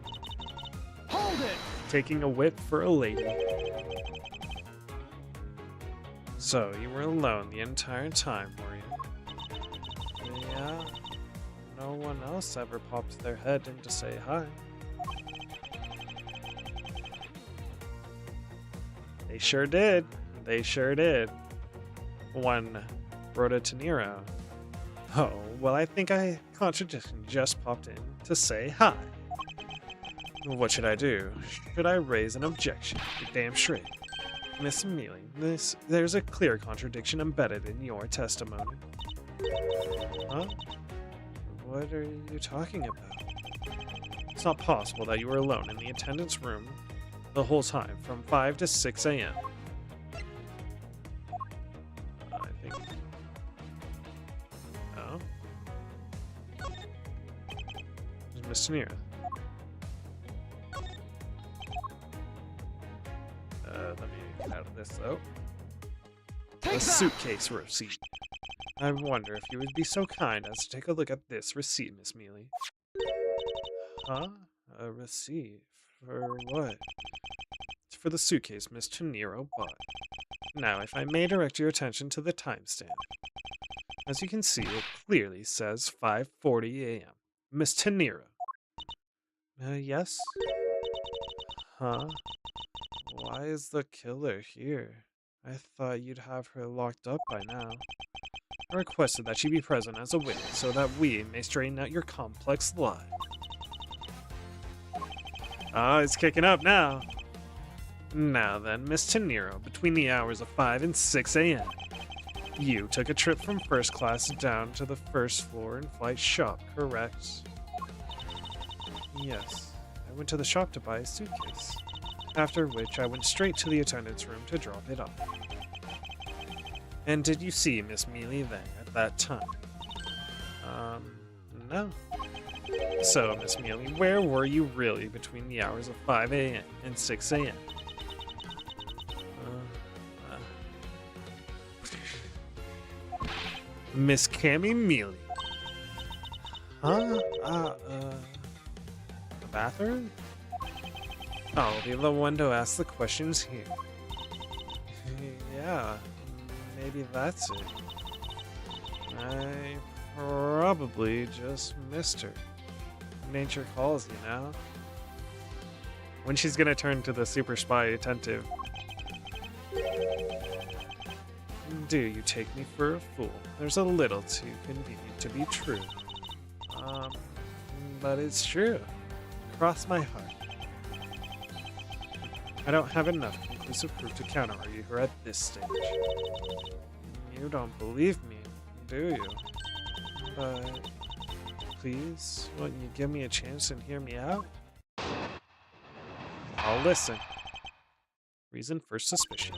Hold it! Taking a whip for a lady. So, you were alone the entire time, were you? Yeah. No one else ever popped their head in to say hi. They sure did. They sure did. One Rhoda Tenero. Oh, well, I think a contradiction just popped in to say hi. What should I do? Should I raise an objection? You're damn straight. Miss Mealy, there's a clear contradiction embedded in your testimony. Huh? What are you talking about? It's not possible that you were alone in the attendance room the whole time, from 5 to 6 a.m. I think... Oh? There's Miss Tenera. Let me get out of this, though. Take A that! suitcase receipt. I wonder if you would be so kind as to take a look at this receipt, Miss Mealy. Huh? A receipt? For what? It's for the suitcase Miss Tenero bought. Now, if I may direct your attention to the timestamp. As you can see, it clearly says 5:40 a.m. Miss Tenero. Yes? Huh? Why is the killer here? I thought you'd have her locked up by now. I requested that she be present as a witness so that we may straighten out your complex lie. Ah, it's kicking up now. Now then, Miss Tenero, between the hours of 5 and 6 a.m., you took a trip from first class down to the first floor in-flight shop, correct? Yes, I went to the shop to buy a suitcase, after which I went straight to the attendance room to drop it off. And did you see Miss Mealy there at that time? No. So, Miss Mealy, where were you really between the hours of 5 a.m. and 6 a.m.? Miss Cammy Mealy. Huh? The bathroom? I'll be the one to ask the questions here. Yeah, maybe that's it. I probably just missed her. Nature calls, you know? When she's gonna turn to the super spy attentive. Do you take me for a fool? There's a little too convenient to be true. But it's true. Cross my heart. I don't have enough conclusive proof to counter-argue her at this stage. You don't believe me, do you? But please, won't you give me a chance and hear me out? I'll listen. Reason for suspicion.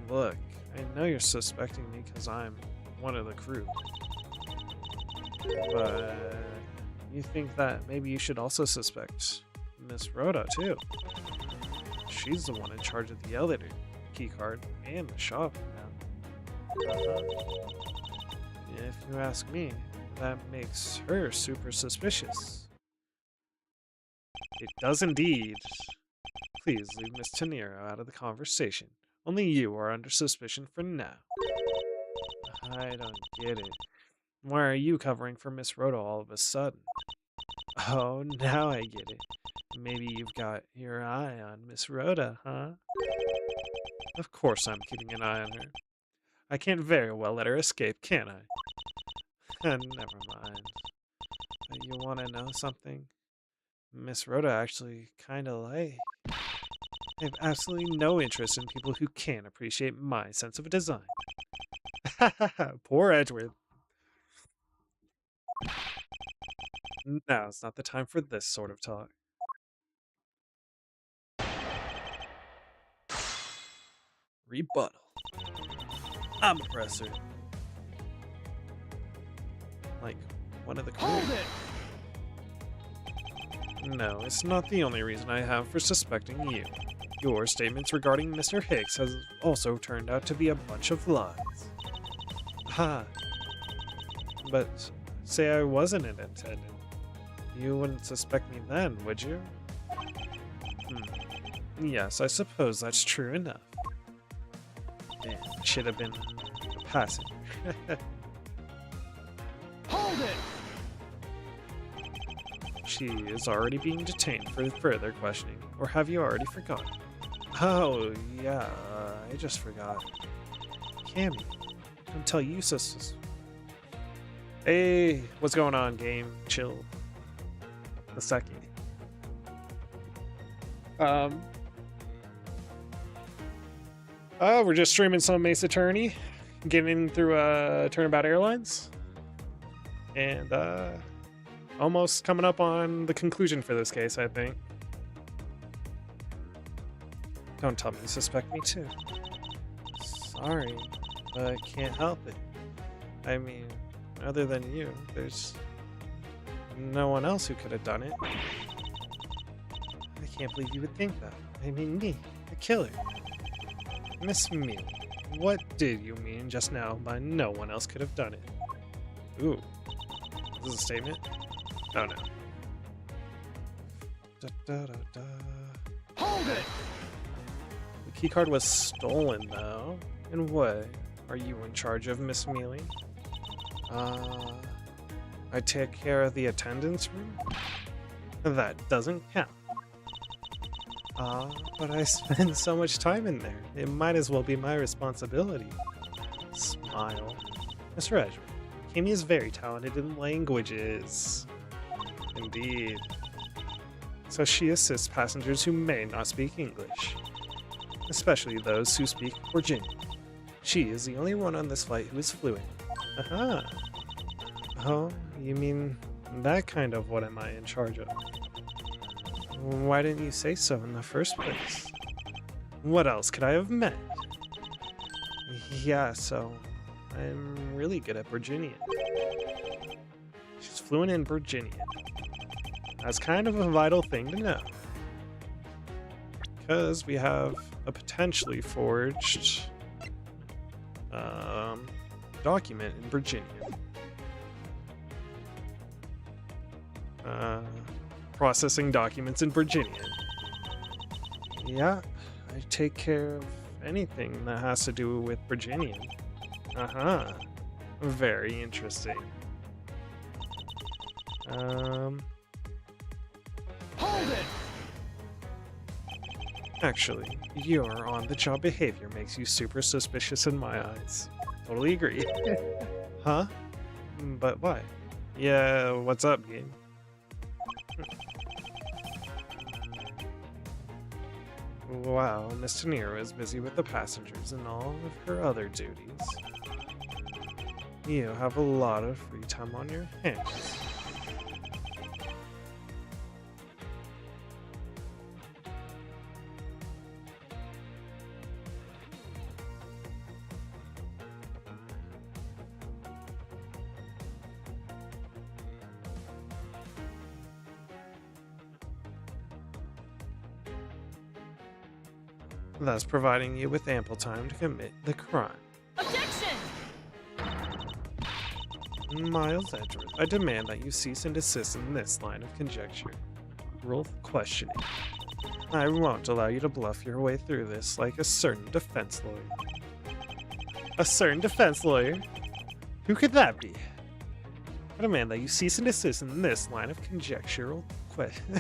Look, I know you're suspecting me because I'm one of the crew. But you think that maybe you should also suspect Miss Rhoda too. She's the one in charge of the elevator, keycard, and the shop now. If you ask me, that makes her super suspicious. It does indeed. Please leave Miss Tenero out of the conversation. Only you are under suspicion for now. I don't get it. Why are you covering for Miss Rhoda all of a sudden? Oh, now I get it. Maybe you've got your eye on Miss Rhoda, huh? Of course I'm keeping an eye on her. I can't very well let her escape, can I? Never mind. But you want to know something? Miss Rhoda actually kind of like... I have absolutely no interest in people who can't appreciate my sense of design. Poor Edward. Now it's not the time for this sort of talk. Rebuttal. I'm a presser. Like, one of the crew. Hold it! No, it's not the only reason I have for suspecting you. Your statements regarding Mr. Hicks has also turned out to be a bunch of lies. Ha! But say I wasn't an attendant. You wouldn't suspect me then, would you? Yes, I suppose that's true enough. Damn, I should have been a passenger. Hold it! She is already being detained for further questioning, or have you already forgotten? Oh, yeah, I just forgot. Cammy, don't tell you, sisters. Hey, what's going on, game? Chill. A second. We're just streaming some Ace Attorney, getting through Turnabout Airlines, and almost coming up on the conclusion for this case, I think. Don't tell me you suspect me too. Sorry, but I can't help it. I mean, other than you, there's no one else who could have done it. I can't believe you would think that. I mean me, the killer. Miss Me, what did you mean just now by no one else could have done it? Ooh, is this a statement? Oh no. Da, da, da, da. Hold it! The keycard was stolen though. In what? Are you in charge of, Miss Mealy? I take care of the attendance room? That doesn't count. But I spend so much time in there. It might as well be my responsibility. Smile. Mr. Edgeworth, Kimmy is very talented in languages. Indeed. So she assists passengers who may not speak English. Especially those who speak Virginian. She is the only one on this flight who is fluent. Aha! Oh, you mean that kind of what am I in charge of? Why didn't you say so in the first place? What else could I have meant? Yeah, so I'm really good at Virginian. She's fluent in Virginian. That's kind of a vital thing to know. Because we have a potentially forged document in Virginian. Processing documents in Virginia. Yeah, I take care of anything that has to do with Virginian. Uh-huh. Very interesting. Hold it! Actually, your on-the-job behavior makes you super suspicious in my eyes. Totally agree. Huh? But why? Yeah, what's up, game? Wow, Miss Nero is busy with the passengers and all of her other duties. You have a lot of free time on your hands. Thus providing you with ample time to commit the crime. Objection! Miles Edgeworth, I demand that you cease and desist in this line of conjecture. Rule questioning. I won't allow you to bluff your way through this like a certain defense lawyer. A certain defense lawyer? Who could that be? I demand that you cease and desist in this line of conjectural question.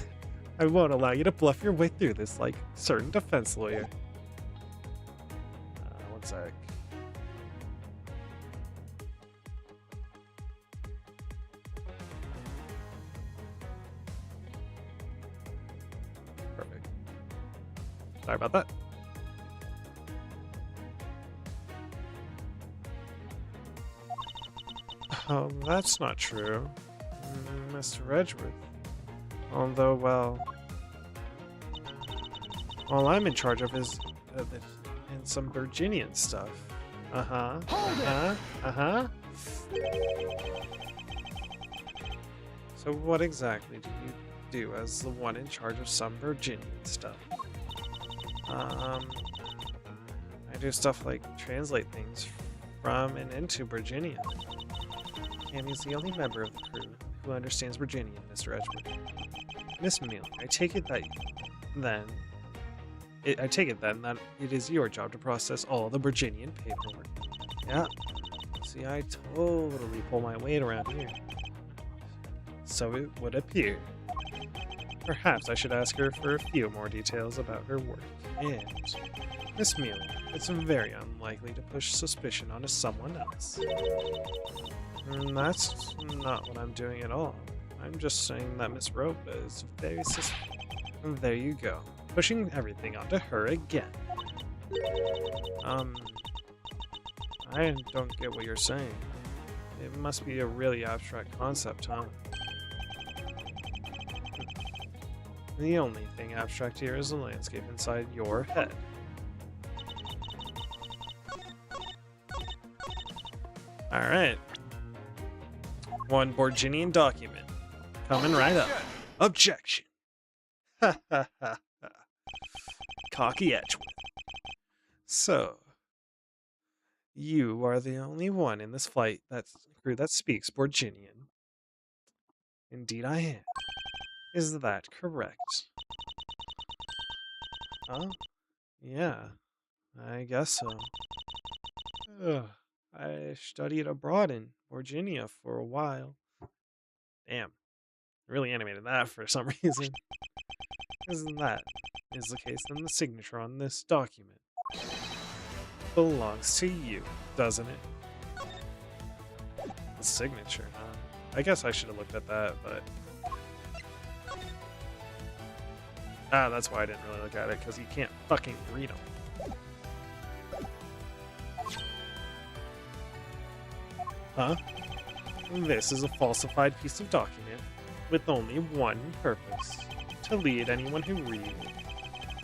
I won't allow you to bluff your way through this like certain defense lawyer. One sec. Perfect. Sorry about that. That's not true. Mr. Edgeworth. Although, well, all I'm in charge of is and some Virginian stuff. Uh-huh. Uh-huh. So what exactly do you do as the one in charge of some Virginian stuff? I do stuff like translate things from and into Virginian. Cammy's the only member of the crew who understands Virginian, Mr. Edgeworth. Miss Mealy, I take it then that it is your job to process all the Virginian paperwork. Yeah. See, I totally pull my weight around here. So it would appear. Perhaps I should ask her for a few more details about her work. And, Miss Mealy, it's very unlikely to push suspicion onto someone else. That's not what I'm doing at all. I'm just saying that Miss Ropa is very There you go. Pushing everything onto her again. I don't get what you're saying. It must be a really abstract concept, huh? The only thing abstract here is the landscape inside your head. Alright. One Borginian document. Coming right up. Objection. Ha ha ha ha. Cocky Edgeworth. So, you are the only one in this flight crew that speaks Borginian. Indeed I am. Is that correct? Oh, yeah, I guess so. Ugh, I studied abroad in Virginia for a while. Damn, really animated that for some reason. Isn't that is the case, then the signature on this document belongs to you, doesn't it? The signature, huh? I guess I should have looked at that, but... that's why I didn't really look at it, because you can't fucking read them. Huh? This is a falsified piece of document with only one purpose. To lead anyone who reads it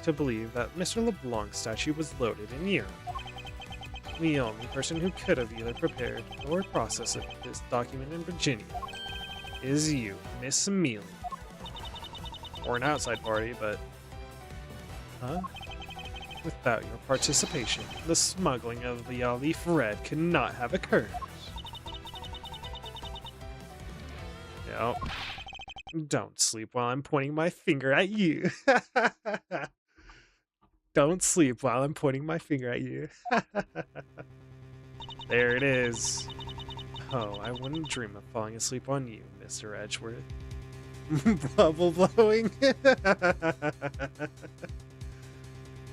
to believe that Mr. LeBlanc's statue was loaded in Europe. The only person who could have either prepared or processed this document in Virginia is you, Miss Mealy. Or an outside party, but... Huh? Without your participation, the smuggling of the Leaf Red could not have occurred. Yep. Don't sleep while I'm pointing my finger at you. Don't sleep while I'm pointing my finger at you. There it is. Oh, I wouldn't dream of falling asleep on you, Mr. Edgeworth. Bubble blowing? Okay,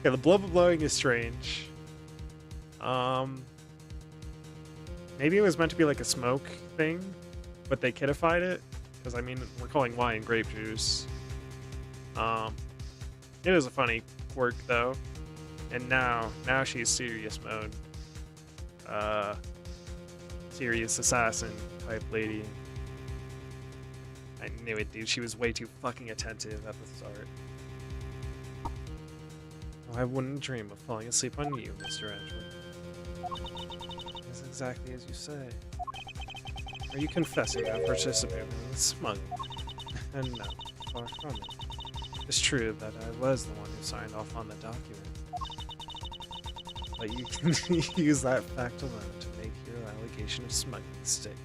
the bubble blowing is strange. Maybe it was meant to be like a smoke thing, but they kidified it. Because, I mean, we're calling wine grape juice. It is a funny quirk, though. And now she's serious mode. Serious assassin type lady. I knew it, dude. She was way too fucking attentive at the start. Oh, I wouldn't dream of falling asleep on you, Mr. Edgewood. It's exactly as you say. Are you confessing that participating in the smuggling? And no, far from it. It's true that I was the one who signed off on the document. But you can use that fact alone to make your allegation of smuggling stick.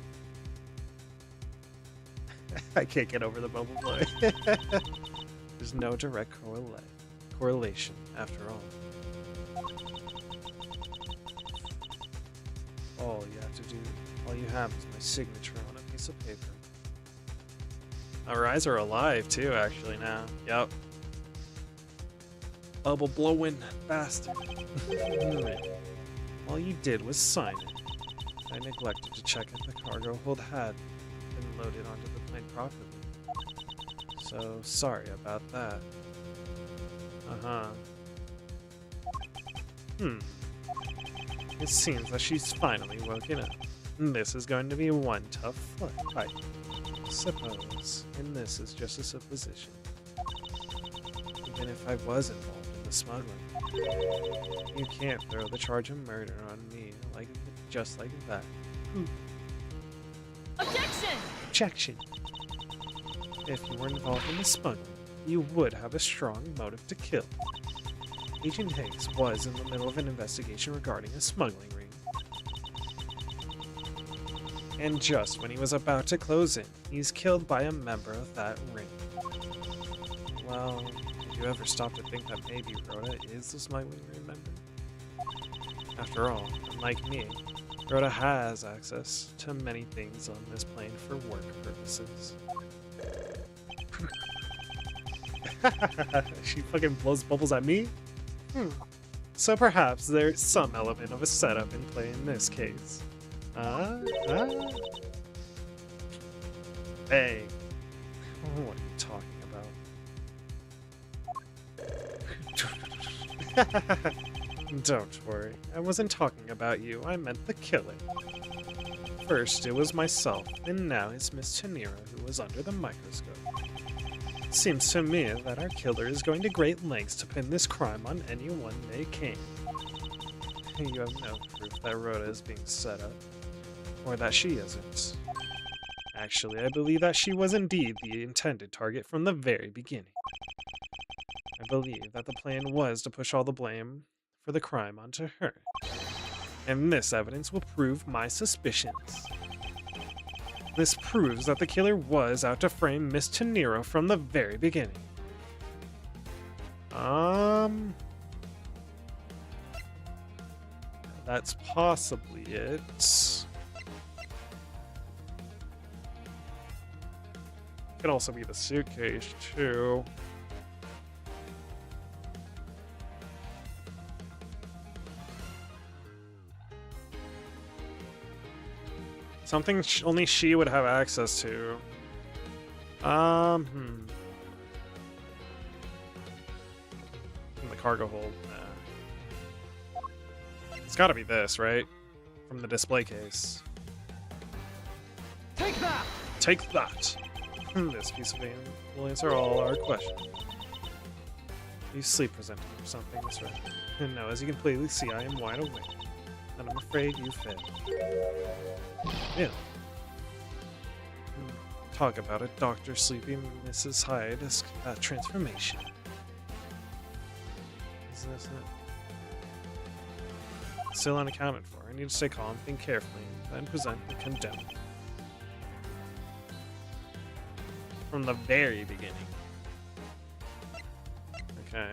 I can't get over the bubble boy. There's no direct correlation, after all. All you have is my signature on a piece of paper. Our eyes are alive too, actually, now. Yep. Bubble blowing bastard. All you did was sign it. I neglected to check if the cargo hold had been loaded onto the plane properly. So, sorry about that. It seems that she's finally woken up. This is going to be one tough fight. Suppose, and this is just a supposition. Even if I was involved in the smuggling, you can't throw the charge of murder on me just like that. Objection! If you were involved in the smuggling, you would have a strong motive to kill. Agent Higgs was in the middle of an investigation regarding a smuggling ring. And just when he was about to close in, he's killed by a member of that ring. Well, did you ever stop to think that maybe Rhoda is the smuggling ring member? After all, unlike me, Rhoda has access to many things on this plane for work purposes. She fucking blows bubbles at me? So perhaps there's some element of a setup in play in this case. Hey, what are you talking about? Don't worry, I wasn't talking about you, I meant the killer. First it was myself, and now it's Miss Tenira who was under the microscope. Seems to me that our killer is going to great lengths to pin this crime on anyone they can. You have no proof that Rhoda is being set up, or that she isn't. Actually, I believe that she was indeed the intended target from the very beginning. I believe that the plan was to push all the blame for the crime onto her. And this evidence will prove my suspicions. This proves that the killer was out to frame Miss Tenira from the very beginning. That's possibly it. Could also be the suitcase, too. Something only she would have access to. In the cargo hold. Nah. It's gotta be this, right? From the display case. Take that! Take that! This piece of game will answer all our questions. You sleep presenting or something, that's right. And now, as you can clearly see, I am wide awake. And I'm afraid you failed. Yeah. Talk about a doctor sleeping Mrs. Hyde's transformation. Is this it? Still unaccounted for. I need to stay calm, think carefully, then present the condemned. From the very beginning. Okay.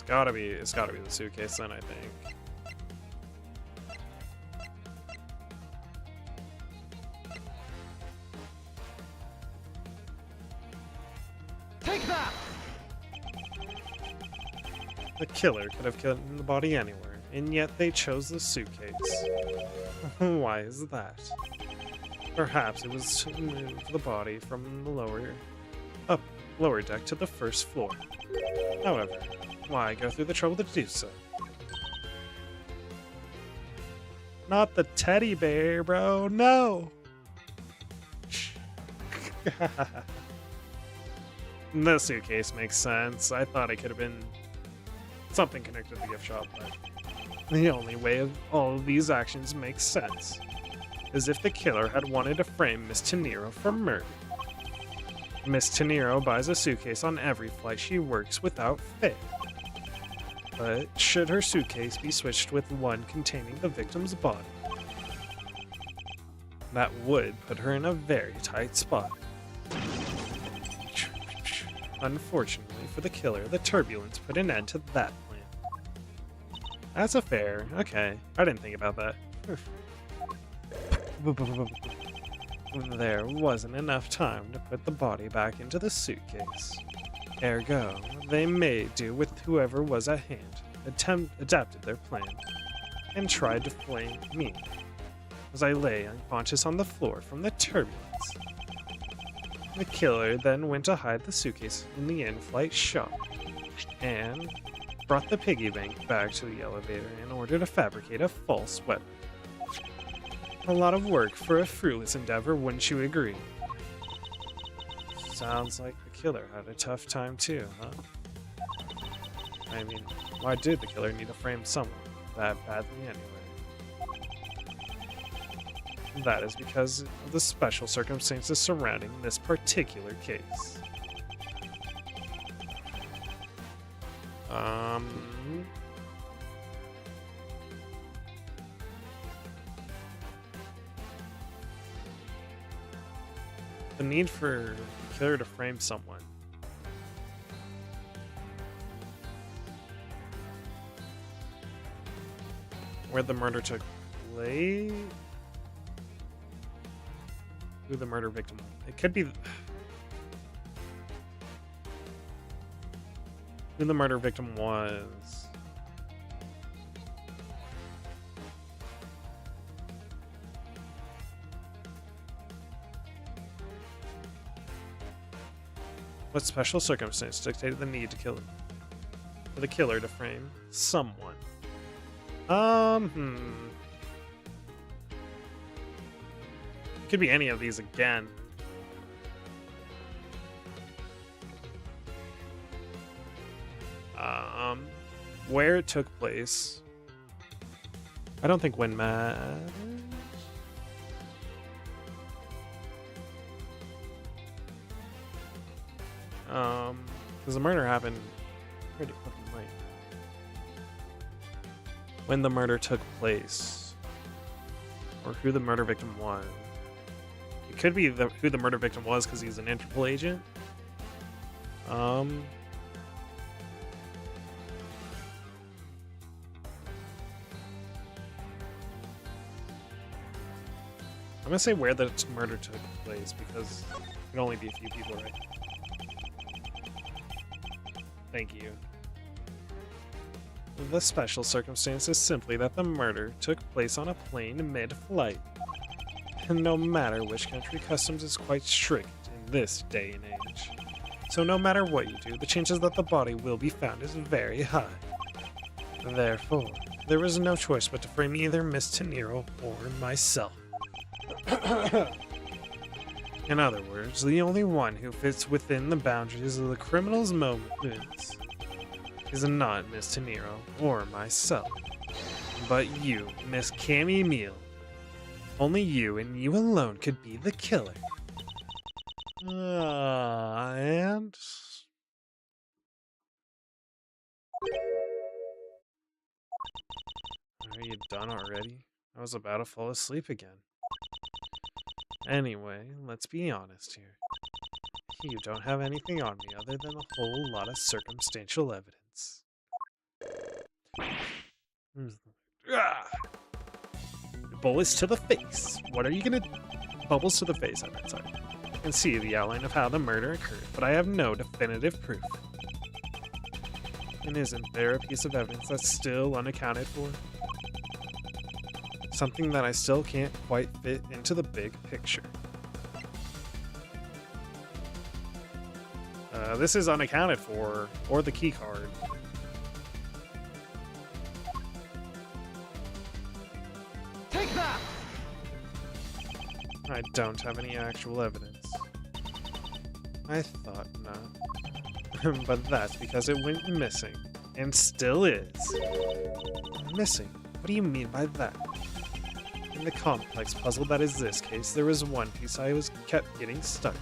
It's gotta be the suitcase then, I think. Take that! The killer could have killed the body anywhere, and yet they chose the suitcase. Why is that? Perhaps it was to move the body from the lower deck to the first floor. However, why go through the trouble to do so? Not the teddy bear, bro. No! The suitcase makes sense. I thought it could have been something connected to the gift shop, but the only way of all of these actions makes sense is if the killer had wanted to frame Miss Tenero for murder. Miss Tenero buys a suitcase on every flight she works without fail. But should her suitcase be switched with one containing the victim's body? That would put her in a very tight spot. Unfortunately for the killer, the turbulence put an end to that plan. That's a fair. Okay, I didn't think about that. There wasn't enough time to put the body back into the suitcase. Ergo, they made do with whoever was at hand, adapted their plan, and tried to flame me as I lay unconscious on the floor from the turbulence. The killer then went to hide the suitcase in the in-flight shop and brought the piggy bank back to the elevator in order to fabricate a false weapon. A lot of work for a fruitless endeavor, wouldn't you agree? Sounds like the killer had a tough time too, huh? I mean, why did the killer need to frame someone that badly anyway? That is because of the special circumstances surrounding this particular case. The need for the killer to frame someone. Where the murder took place? Who the murder victim was. It could be who the murder victim was. What special circumstance dictated the need to kill him? For the killer to frame someone. It could be any of these again. Where it took place. I don't think when matters. Because the murder happened pretty fucking late. When the murder took place. Or who the murder victim was. It could be who the murder victim was because he's an Interpol agent. I'm gonna say where the murder took place because it can only be a few people, right? Thank you. The special circumstance is simply that the murder took place on a plane mid-flight. And no matter which country, customs is quite strict in this day and age. So no matter what you do, the chances that the body will be found is very high. Therefore, there was no choice but to frame either Miss Tenero or myself. In other words, the only one who fits within the boundaries of the criminal's movements is not Miss Tenero or myself, but you, Miss Cammy Meal. Only you and you alone could be the killer. And... Are you done already? I was about to fall asleep again. Anyway, let's be honest here. You don't have anything on me other than a whole lot of circumstantial evidence. Ah! Bullets to the face. What are you gonna... Bubbles to the face, I meant, sorry. I can see the outline of how the murder occurred, but I have no definitive proof. And isn't there a piece of evidence that's still unaccounted for? Something that I still can't quite fit into the big picture. This is unaccounted for, or the key card. Take that! I don't have any actual evidence. I thought not. But that's because it went missing. And still is. Missing? What do you mean by that? In the complex puzzle that is this case, there was one piece I kept getting stuck.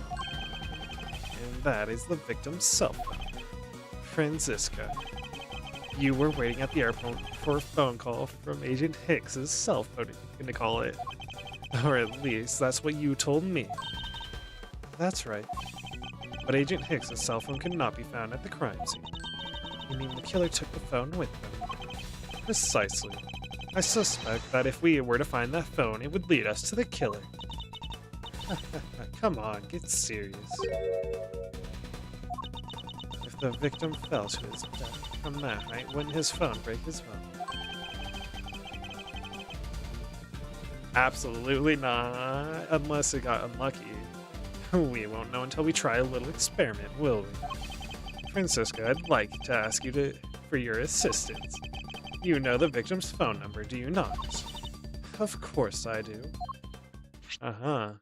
And that is the victim's cell phone. Franziska. You were waiting at the airport for a phone call from Agent Hicks's cell phone, you're gonna call it. Or at least, that's what you told me. That's right. But Agent Hicks's cell phone could not be found at the crime scene. You mean the killer took the phone with him? Precisely. I suspect that if we were to find that phone, it would lead us to the killer. Come on, get serious. If the victim fell to his death from that night, wouldn't his phone break as well? Absolutely not, unless it got unlucky. We won't know until we try a little experiment, will we? Franziska, I'd like to ask you for your assistance. You know the victim's phone number, do you not? Of course I do. Uh-huh.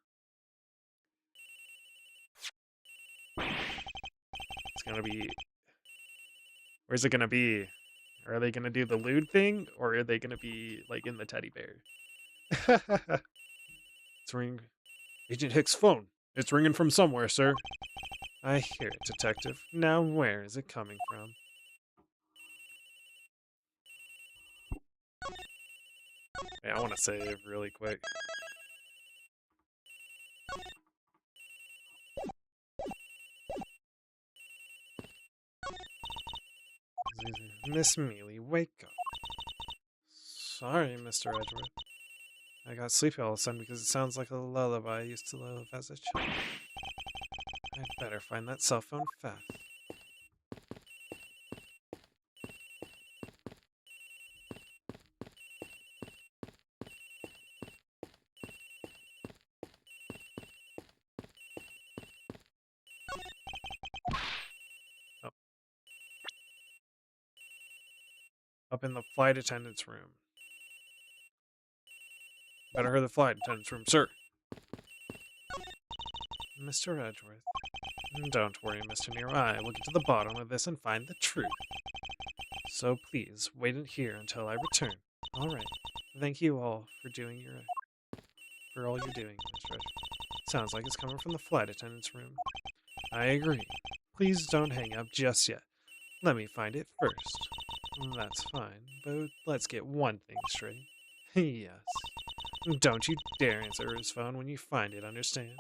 It's gonna be... Where's it gonna be? Are they gonna do the lewd thing, or are they gonna be, like, in the teddy bear? It's ringing. Agent Hicks' phone. It's ringing from somewhere, sir. I hear it, Detective. Now where is it coming from? Yeah, I want to save really quick. Miss Mealy, wake up. Sorry, Mr. Edgeworth. I got sleepy all of a sudden because it sounds like a lullaby I used to love as a child. I'd better find that cell phone fast. Oh. Up in the flight attendant's room. Better hurry the flight attendant's room, sir. Mr. Edgeworth. Don't worry, Mr. Nero. I will get to the bottom of this and find the truth. So please, wait in here until I return. Alright. Thank you all for all you're doing, Mr. Edgeworth. Sounds like it's coming from the flight attendant's room. I agree. Please don't hang up just yet. Let me find it first. That's fine, but let's get one thing straight. Yes. Don't you dare answer his phone when you find it, understand?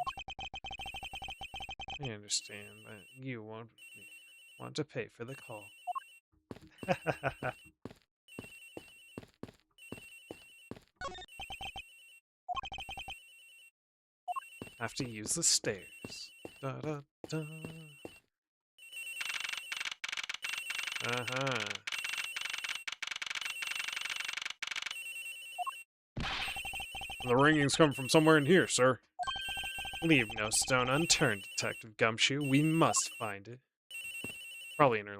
I understand, but you won't want to pay for the call. Have to use the stairs. Da da da. Uh-huh. The ringings come from somewhere in here, sir. Leave no stone unturned, Detective Gumshoe. We must find it. Probably in her...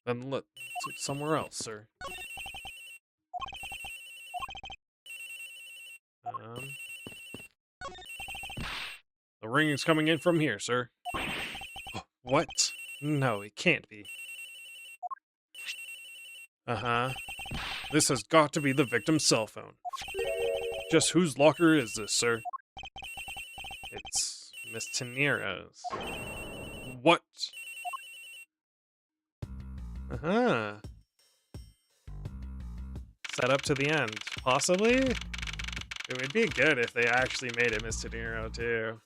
Then look somewhere else, sir. The ringing's coming in from here, sir. What? No, it can't be. Uh-huh. This has got to be the victim's cell phone. Just whose locker is this, sir? It's Miss Tenero's. What? Uh-huh. Set up to the end. Possibly? It would be good if they actually made it Miss Tenero, too.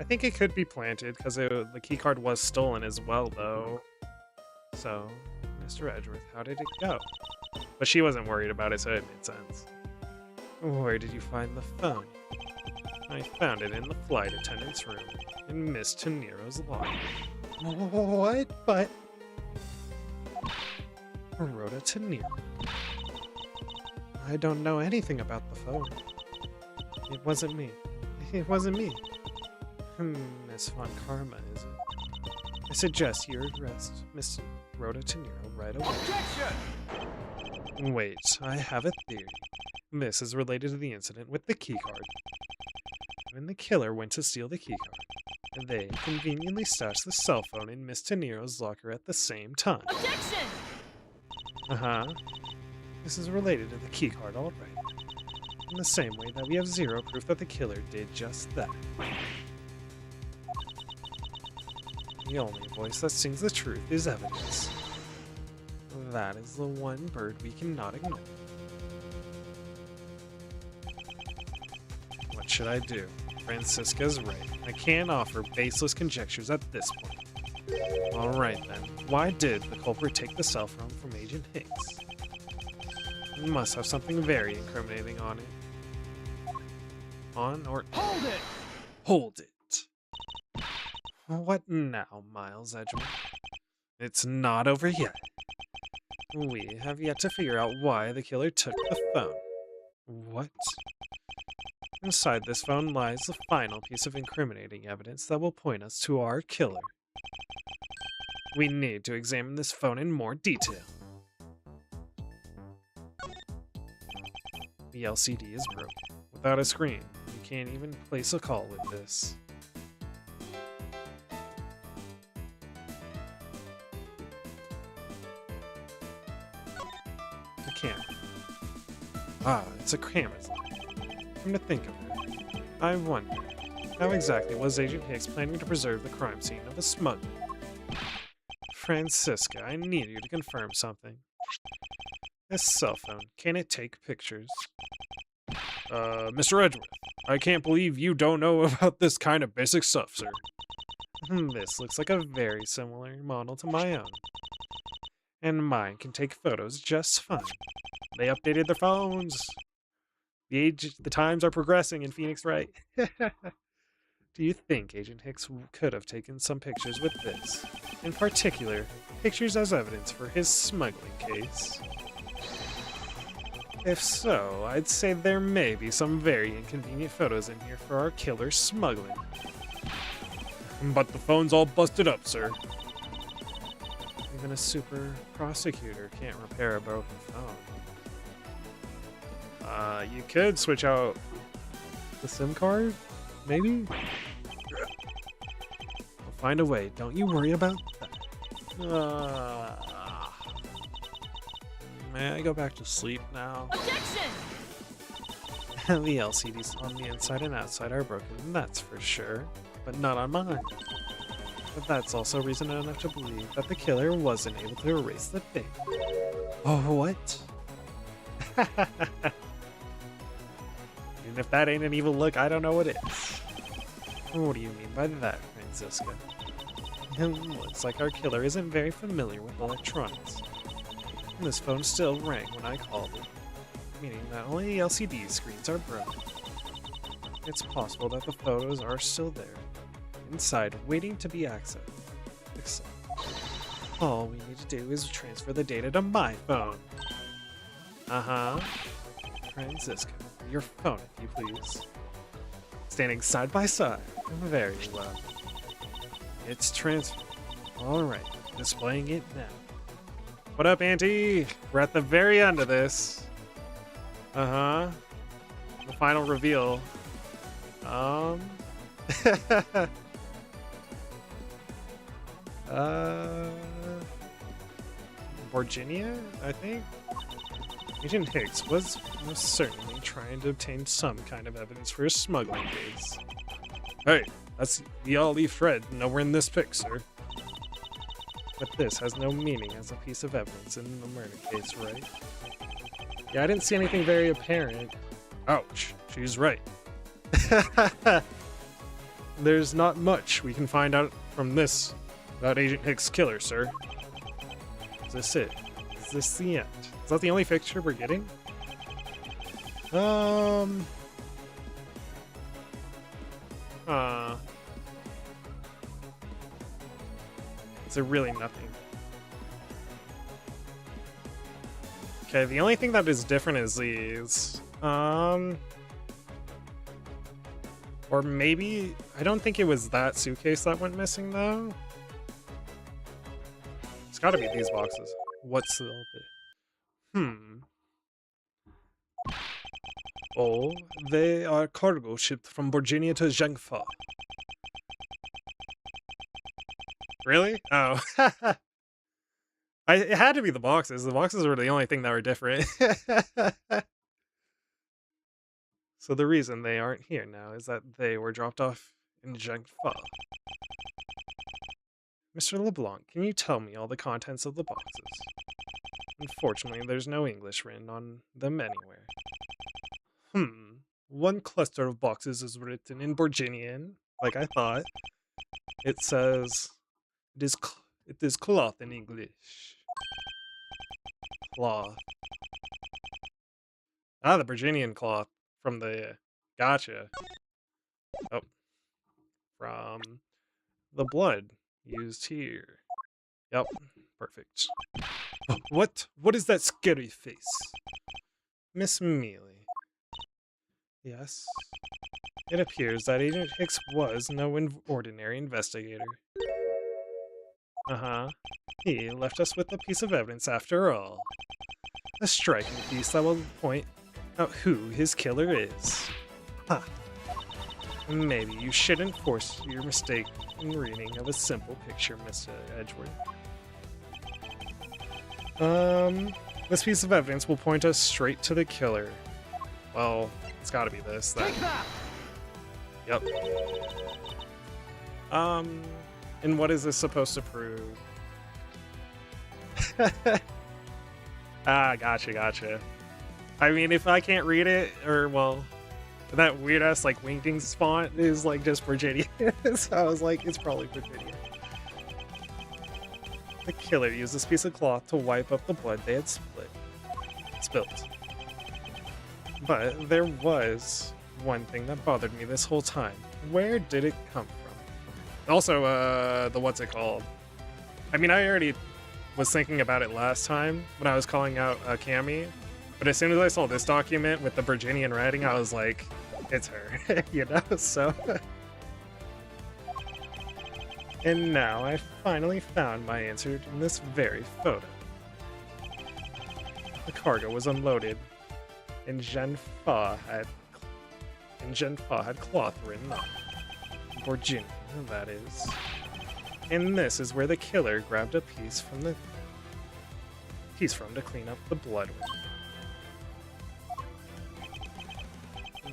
I think it could be planted because the keycard was stolen as well, though. So, Mr. Edgeworth, how did it go? But she wasn't worried about it, so it made sense. Where did you find the phone? I found it in the flight attendant's room in Miss Tenero's locker. What? But... Rhoda Tenero. I don't know anything about the phone. It wasn't me. It wasn't me. Miss Von Karma, is it? I suggest you arrest Miss Rhoda Tenero right away. Objection! Wait, I have a theory. This is related to the incident with the keycard. When the killer went to steal the keycard, they conveniently stashed the cell phone in Miss Tenero's locker at the same time. Objection! Uh-huh. This is related to the keycard, all right. In the same way that we have zero proof that the killer did just that. The only voice that sings the truth is evidence. That is the one bird we cannot ignore. What should I do? Francisca's right. I can't offer baseless conjectures at this point. Alright then. Why did the culprit take the cell phone from Agent Hicks? It must have something very incriminating on it. On or... Hold it! Hold it. What now, Miles Edgeworth? It's not over yet. We have yet to figure out why the killer took the phone. What? Inside this phone lies the final piece of incriminating evidence that will point us to our killer. We need to examine this phone in more detail. The LCD is broken. Without a screen, you can't even place a call with this. The camera. Ah, it's a camera's light. Come to think of it, I wonder, how exactly was Agent Hicks planning to preserve the crime scene of a smuggler? Francisca, I need you to confirm something. This cell phone, can it take pictures? Mr. Edgeworth, I can't believe you don't know about this kind of basic stuff, sir. This looks like a very similar model to my own. And mine can take photos just fine. They updated their phones. The times are progressing in Phoenix Wright. Do you think Agent Hicks could have taken some pictures with this? In particular, pictures as evidence for his smuggling case? If so, I'd say there may be some very inconvenient photos in here for our killer's smuggling. But the phone's all busted up, sir. Even a super prosecutor can't repair a broken phone. You could switch out the SIM card? Maybe? I'll find a way, don't you worry about that. May I go back to sleep now? Objection! The LCDs on the inside and outside are broken, that's for sure. But not on mine. But that's also reason enough to believe that the killer wasn't able to erase the thing. Oh, what? And if that ain't an evil look, I don't know what is. What do you mean by that, Francisca? It looks like our killer isn't very familiar with electronics. And this phone still rang when I called it, meaning that only the LCD screens are broken. It's possible that the photos are still there, inside, waiting to be accessed. Except, all we need to do is transfer the data to my phone. Uh-huh. Francisca, your phone, if you please. Standing side by side. Very well. It's transferred. Alright, displaying it now. What up, Auntie? We're at the very end of this. Uh-huh. The final reveal. Virginia, I think? Agent Hicks was most certainly trying to obtain some kind of evidence for his smuggling case. Hey, that's the all-leaf thread nowhere in this pic, sir. But this has no meaning as a piece of evidence in the murder case, right? Yeah, I didn't see anything very apparent. Ouch, she's right. there's not much we can find out from this about Agent Hicks' killer, sir. Is this it? Is this the end? Is that the only picture we're getting? Is there really nothing? Okay, the only thing that is different is these. Or maybe, I don't think it was that suitcase that went missing though. It's gotta be these boxes. What's the... Oh, they are cargo shipped from Virginia to Zhengfa. Really? Oh. It had to be the boxes. The boxes were the only thing that were different. So the reason they aren't here now is that they were dropped off in Zhengfa. Mr. LeBlanc, can you tell me all the contents of the boxes? Unfortunately, there's no English written on them anywhere. One cluster of boxes is written in Borginian, like I thought. It says, it is cloth in English. Cloth. Ah, the Virginian cloth from the... Gotcha. Oh. From the blood used here. Yep, perfect. What? What is that scary face? Miss Mealy. Yes. It appears that Agent Hicks was no ordinary investigator. He left us with a piece of evidence after all. A striking piece that will point out who his killer is. Huh. Maybe you shouldn't force your mistake in reading of a simple picture, Mr. Edgeworth. This piece of evidence will point us straight to the killer. Well, it's gotta be this, then. Yep. And what is this supposed to prove? Ah, gotcha. I mean, if I can't read it, or, well, that weird-ass, like, Winkings font is, like, just Virginia. So I was like, it's probably Virginia. The killer used this piece of cloth to wipe up the blood they had spilt. But there was one thing that bothered me this whole time. Where did it come from? Also, the what's it called? I mean, I already was thinking about it last time when I was calling out Cammy, but as soon as I saw this document with the Virginian writing, I was like, it's her, you know, so... And now I finally found my answer in this very photo. The cargo was unloaded, and Zhengfa had cloth written on it. Virginia, that is. And this is where the killer grabbed a piece from to clean up the blood with.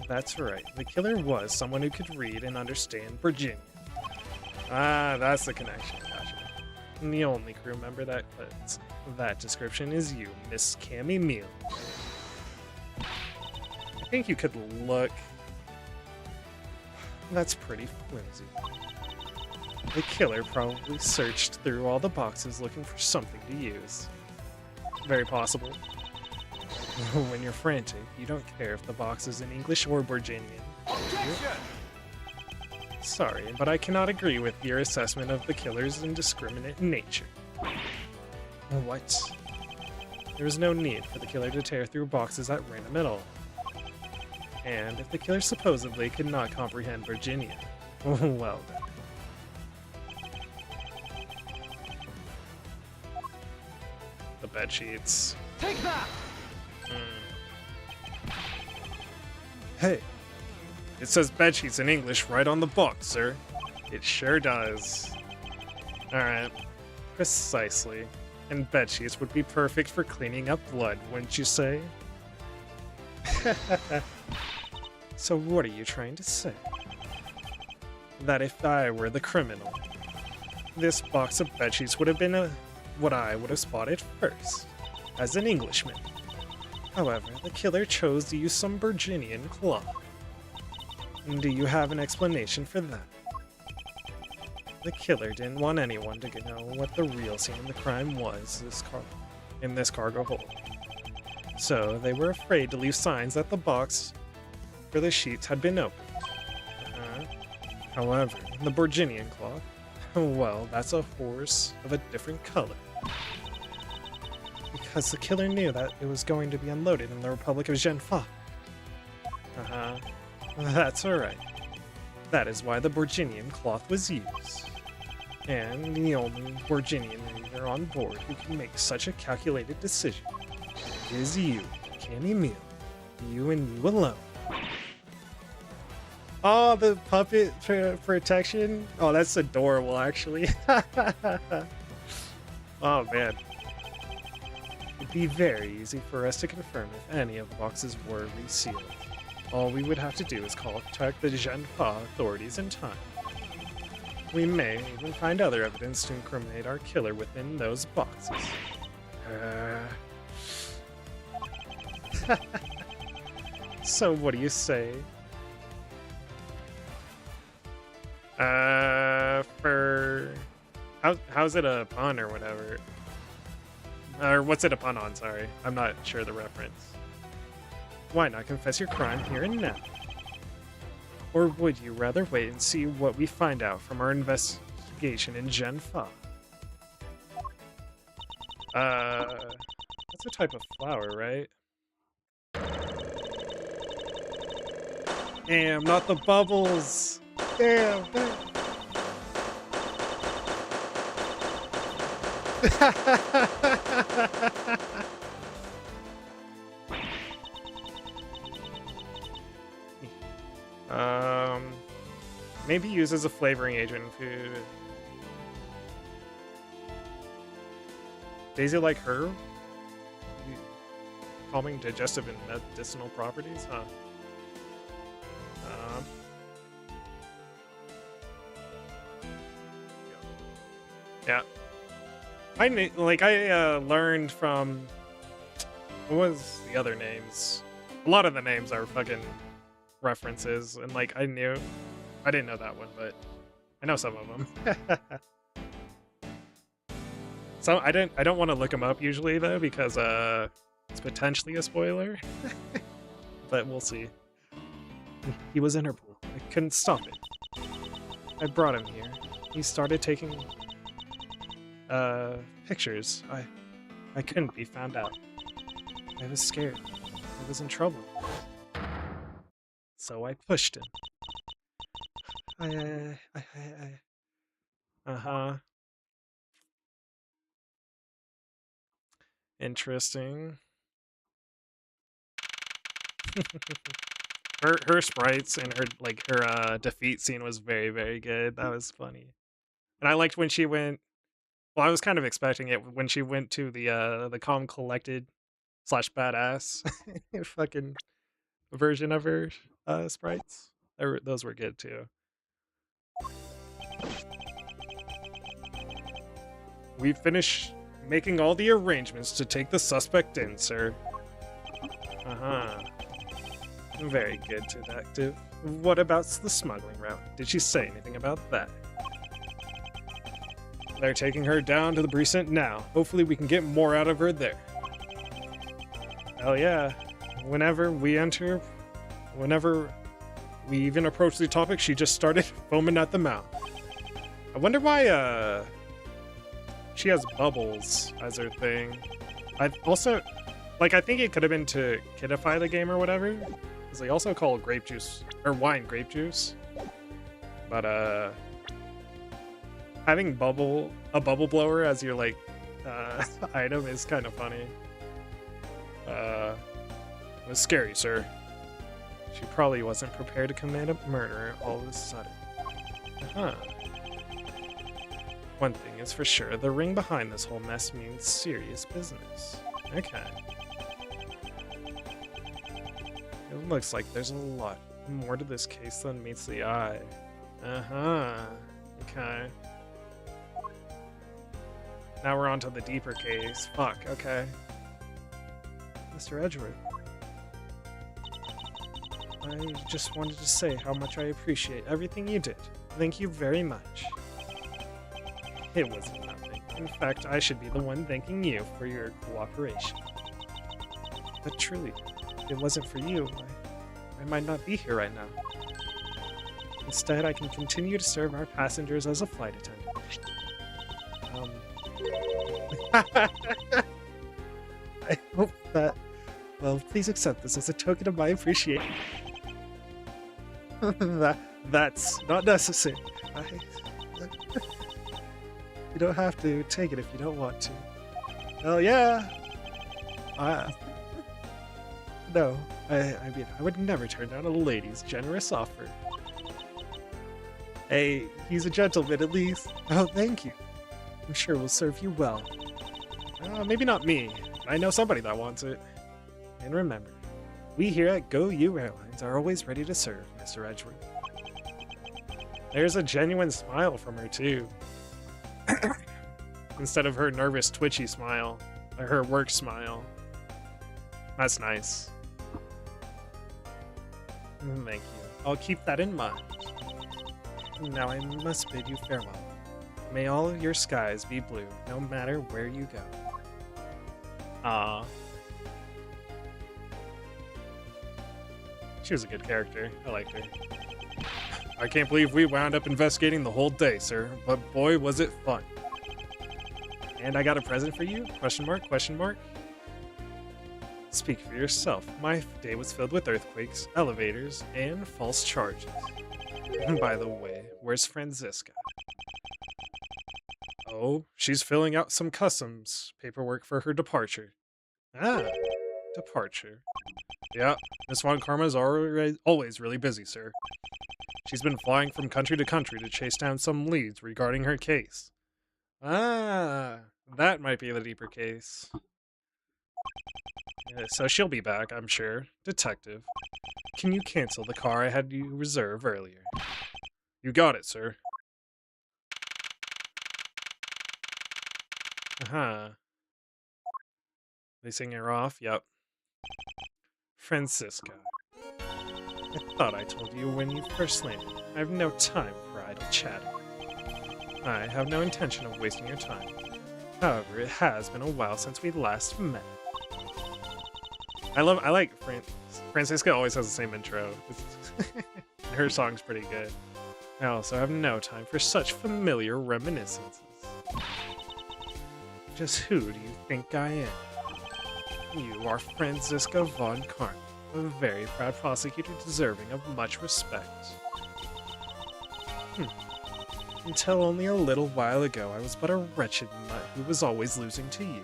That's right, the killer was someone who could read and understand Virginia. Ah, that's the connection, gotcha. And the only crew member that fits that description is you, Miss Cammy Mealy. I think you could look... That's pretty flimsy. The killer probably searched through all the boxes looking for something to use. Very possible. When you're frantic, you don't care if the box is in English or Virginian. Objection! Sorry, but I cannot agree with your assessment of the killer's indiscriminate nature. What? There was no need for the killer to tear through boxes at random at all. And if the killer supposedly could not comprehend Virginia, well then. The bedsheets. Take that! Hey! It says bedsheets in English right on the box, sir. It sure does. Alright. Precisely. And bedsheets would be perfect for cleaning up blood, wouldn't you say? So what are you trying to say? That if I were the criminal, this box of bedsheets would have been what I would have spotted first, as an Englishman. However, the killer chose to use some Virginian cloth. Do you have an explanation for that? The killer didn't want anyone to know what the real scene of the crime was in this cargo hold. So they were afraid to leave signs that the box for the sheets had been opened. However, the Borginian cloth, well, that's a horse of a different color. Because the killer knew that it was going to be unloaded in the Republic of Genfa. That's alright. That is why the Borginian cloth was used. And the only Borginian leader on board who can make such a calculated decision is you, Candy Meal. You and you alone. Oh, the puppet protection? Oh, that's adorable, actually. Oh, man. It'd be very easy for us to confirm if any of the boxes were resealed. All we would have to do is contact the Genfa authorities in time. We may even find other evidence to incriminate our killer within those boxes. So what do you say? How's it a pun or whatever? Or what's it a pun on, sorry. I'm not sure the reference. Why not confess your crime here and now? Or would you rather wait and see what we find out from our investigation in Genfa? That's a type of flower, right? Damn, not the bubbles! Damn! Maybe used as a flavoring agent in food. Daisy like herb? Calming digestive and medicinal properties? Huh. Yeah. I learned from... What was the other names? A lot of the names are fucking references, and like I didn't know that one, but I know some of them. So I don't want to look them up usually though, because it's potentially a spoiler. But we'll see. He was Interpol. I couldn't stop it. I brought him here. He started taking pictures. I couldn't be found out. I was scared. I was in trouble. So I pushed him. Interesting. her sprites and her defeat scene was very, very good. That was funny. And I liked when she went. Well, I was kind of expecting it when she went to the calm, collected / badass fucking version of her sprites. Those were good too. We finished making all the arrangements to take the suspect in, sir. Very good, detective. What about the smuggling route? Did she say anything about that? They're taking her down to the precinct now. Hopefully we can get more out of her there. Hell yeah. Whenever we even approached the topic, she just started foaming at the mouth. I wonder why, she has bubbles as her thing. I think it could have been to kidify the game or whatever. Because they also call grape juice, or wine grape juice. But, having a bubble blower as your, item is kind of funny. It was scary, sir. She probably wasn't prepared to commit a murder all of a sudden. One thing is for sure, the ring behind this whole mess means serious business. Okay. It looks like there's a lot more to this case than meets the eye. Okay. Now we're on to the deeper case. Fuck, okay. Mr. Edgeworth. I just wanted to say how much I appreciate everything you did. Thank you very much. It wasn't nothing. In fact, I should be the one thanking you for your cooperation. But truly, if it wasn't for you, I might not be here right now. Instead, I can continue to serve our passengers as a flight attendant. I hope that... Well, please accept this as a token of my appreciation. That's not necessary. You don't have to take it if you don't want to. Well, yeah. No, I mean, I would never turn down a lady's generous offer. Hey, he's a gentleman at least. Oh, thank you. I'm sure we'll serve you well. Maybe not me. I know somebody that wants it. And remember, we here at Go You Airlines are always ready to serve, Mr. Edgeworth. There's a genuine smile from her, too. Instead of her nervous, twitchy smile. Or her work smile. That's nice. Thank you. I'll keep that in mind. Now I must bid you farewell. May all of your skies be blue, no matter where you go. Ah. She was a good character. I liked her. I can't believe we wound up investigating the whole day, sir, but boy was it fun. And I got a present for you? Question mark, question mark? Speak for yourself. My day was filled with earthquakes, elevators, and false charges. By the way, where's Franziska? Oh, she's filling out some customs paperwork for her departure. Ah, departure. Yeah, Miss Von Karma's always really busy, sir. She's been flying from country to country to chase down some leads regarding her case. Ah, that might be the deeper case. Yeah, so she'll be back, I'm sure. Detective, can you cancel the car I had you reserve earlier? You got it, sir. Uh-huh. They sing her off? Yep. Franziska. I thought I told you when you first landed. I have no time for idle chatter. I have no intention of wasting your time. However, it has been a while since we last met. I like Franziska always has the same intro. Her song's pretty good. I also have no time for such familiar reminiscences. Just who do you think I am? You are Franziska von Karma, a very proud prosecutor deserving of much respect. Until only a little while ago, I was but a wretched mutt who was always losing to you.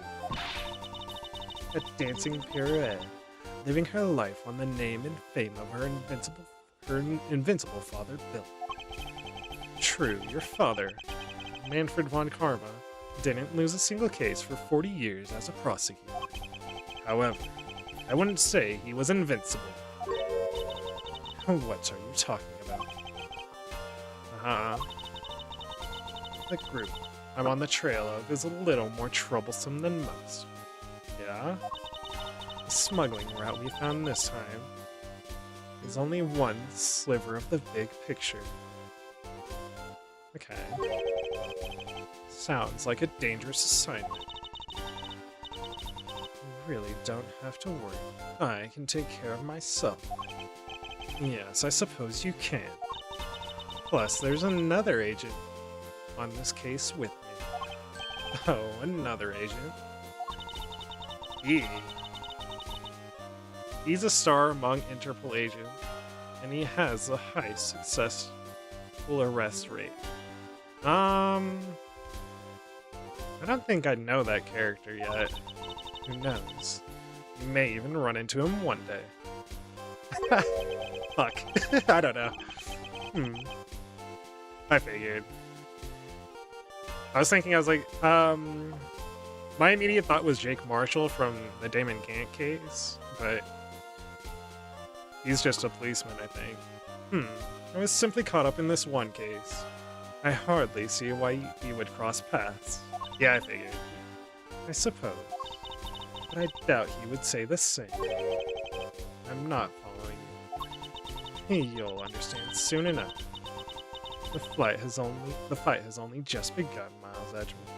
A dancing pirouette, living her life on the name and fame of her invincible father, Bill. True, your father, Manfred von Karma, didn't lose a single case for 40 years as a prosecutor. However, I wouldn't say he was invincible. What are you talking about? The group I'm on the trail of is a little more troublesome than most. Yeah? The smuggling route we found this time is only one sliver of the big picture. Okay. Sounds like a dangerous assignment. You really don't have to worry. I can take care of myself. Yes, I suppose you can. Plus, there's another agent on this case with me. Oh, another agent. He's a star among Interpol agents, and he has a high successful arrest rate. I don't think I know that character yet. Who knows? You may even run into him one day. Fuck. I don't know. I figured. I was like, my immediate thought was Jake Marshall from the Damon Gant case, but he's just a policeman, I think. I was simply caught up in this one case. I hardly see why he would cross paths. Yeah, I figured. I suppose. But I doubt he would say the same. I'm not following you. You'll understand soon enough. The fight has only just begun, Miles Edgeworth.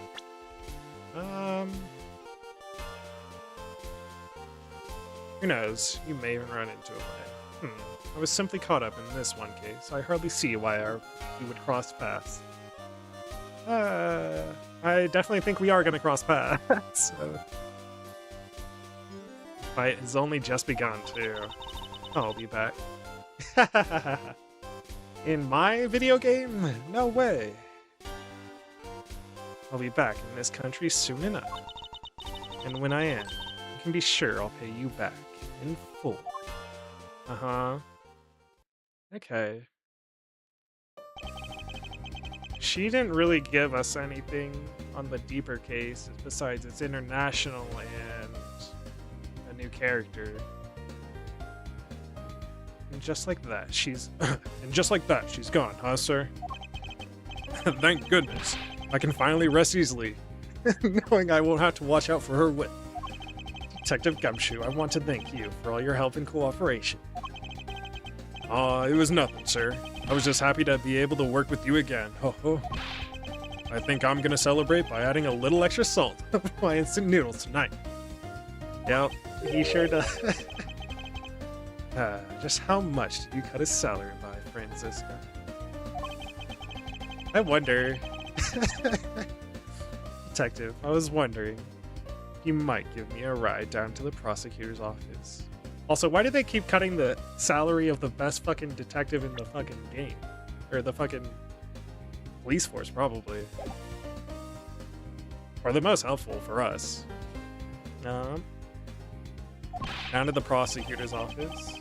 Who knows? You may even run into him. I was simply caught up in this one case. I hardly see why we would cross paths. I definitely think we are going to cross paths. So. The fight has only just begun, too. I'll be back. In my video game? No way. I'll be back in this country soon enough. And when I am, you can be sure I'll pay you back in full. Uh-huh. Okay. She didn't really give us anything on the deeper case besides it's international and a new character. And just like that, she's gone, huh, sir? Thank goodness. I can finally rest easily, knowing I won't have to watch out for her whip. Detective Gumshoe, I want to thank you for all your help and cooperation. It was nothing, sir. I was just happy to be able to work with you again. Ho ho. I think I'm gonna celebrate by adding a little extra salt to my instant noodles tonight. Yep, he sure does. Just how much did you cut his salary by, Francisca? I wonder. Detective, I was wondering if you might give me a ride down to the prosecutor's office. Also, why do they keep cutting the salary of the best fucking detective in the fucking game? Or the fucking police force, probably. Or the most helpful for us. Down to the prosecutor's office.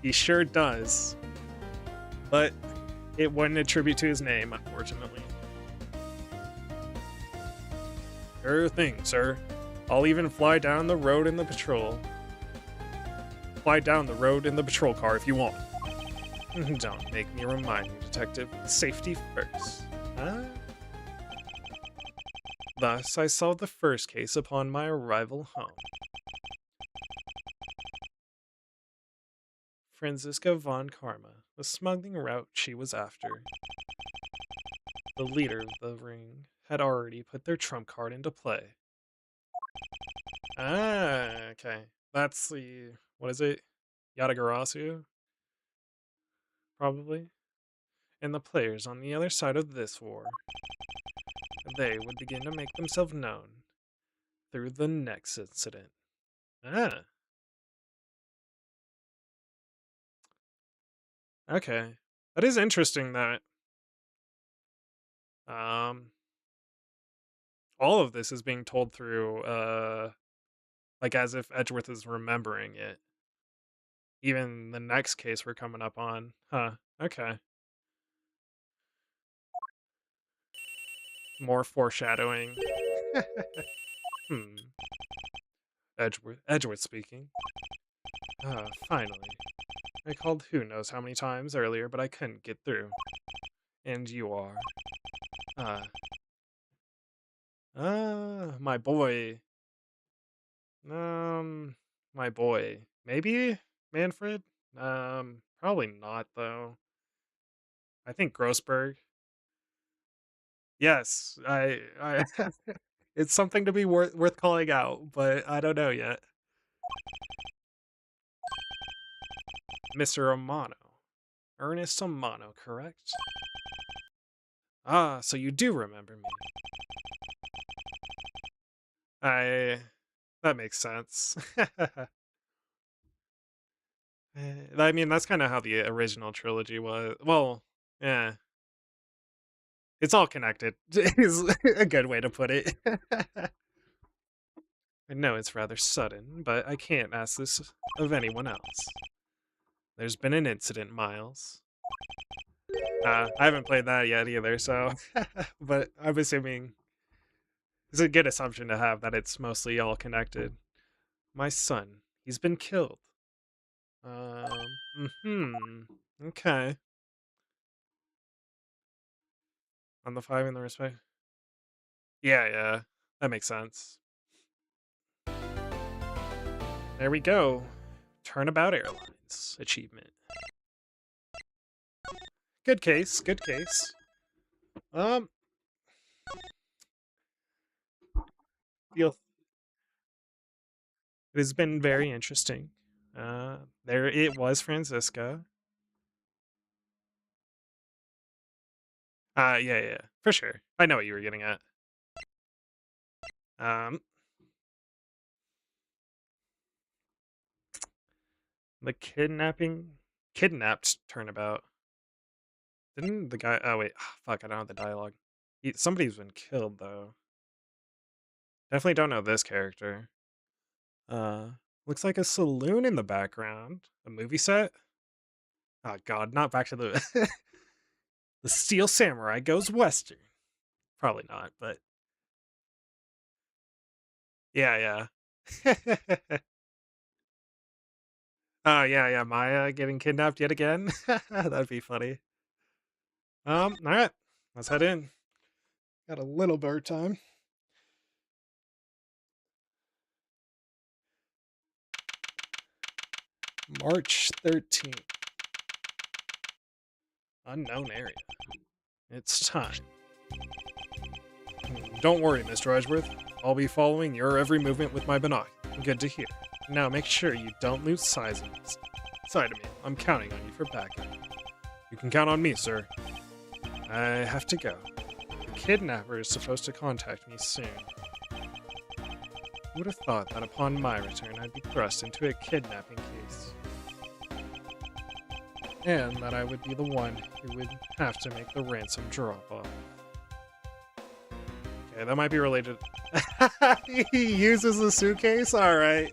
He sure does. But it wouldn't attribute to his name, unfortunately. Sure thing, sir. I'll even fly down the road in the patrol. Fly down the road in the patrol car if you want. Don't make me remind you, Detective. Safety first. Huh? Thus, I solved the first case upon my arrival home. Franziska von Karma, the smuggling route she was after. The leader of the ring had already put their trump card into play. Okay. That's the... what is it? Yatagarasu? Probably. And the players on the other side of this war. They would begin to make themselves known through the next incident. Okay. That is interesting that all of this is being told through like as if Edgeworth is remembering it. Even the next case we're coming up on. Huh. Okay. More foreshadowing. Edgeworth speaking. Finally. I called who knows how many times earlier, but I couldn't get through. And you are. My boy. My boy. Maybe Manfred? Probably not, though. I think Grossberg. Yes, I it's something to be worth calling out, but I don't know yet. Mr. Amano. Ernest Amano, correct? Ah, so you do remember me. That makes sense. I mean, that's kind of how the original trilogy was. Well, yeah. It's all connected, is a good way to put it. I know it's rather sudden, but I can't ask this of anyone else. There's been an incident, Miles. I haven't played that yet either, so... but I'm assuming... it's a good assumption to have that it's mostly all connected. My son, he's been killed. Okay. On the 5 in the respect. Yeah. That makes sense. There we go. Turnabout Airlines achievement. Good case, good case. Feel it has been very interesting. There it was, Francisca. Yeah, for sure. I know what you were getting at. Um, the kidnapped turnabout. Didn't the guy? Oh wait, fuck! I don't have the dialogue. Somebody's been killed though. Definitely don't know this character. Uh, looks like a saloon in the background. A movie set. Oh god, not back to the the Steel Samurai goes western. Probably not, but yeah. Oh yeah, Maya getting kidnapped yet again. That'd be funny. All right, let's head in. Got a little bit of time. March 13th. Unknown area. It's time. Don't worry, Mr. Edgeworth. I'll be following your every movement with my binoc. Good to hear. Now make sure you don't lose sight of me. I'm counting on you for backup. You can count on me, sir. I have to go. The kidnapper is supposed to contact me soon. Who would have thought that upon my return I'd be thrust into a kidnapping case? And that I would be the one who would have to make the ransom drop-off. Okay, that might be related. He uses the suitcase? Alright.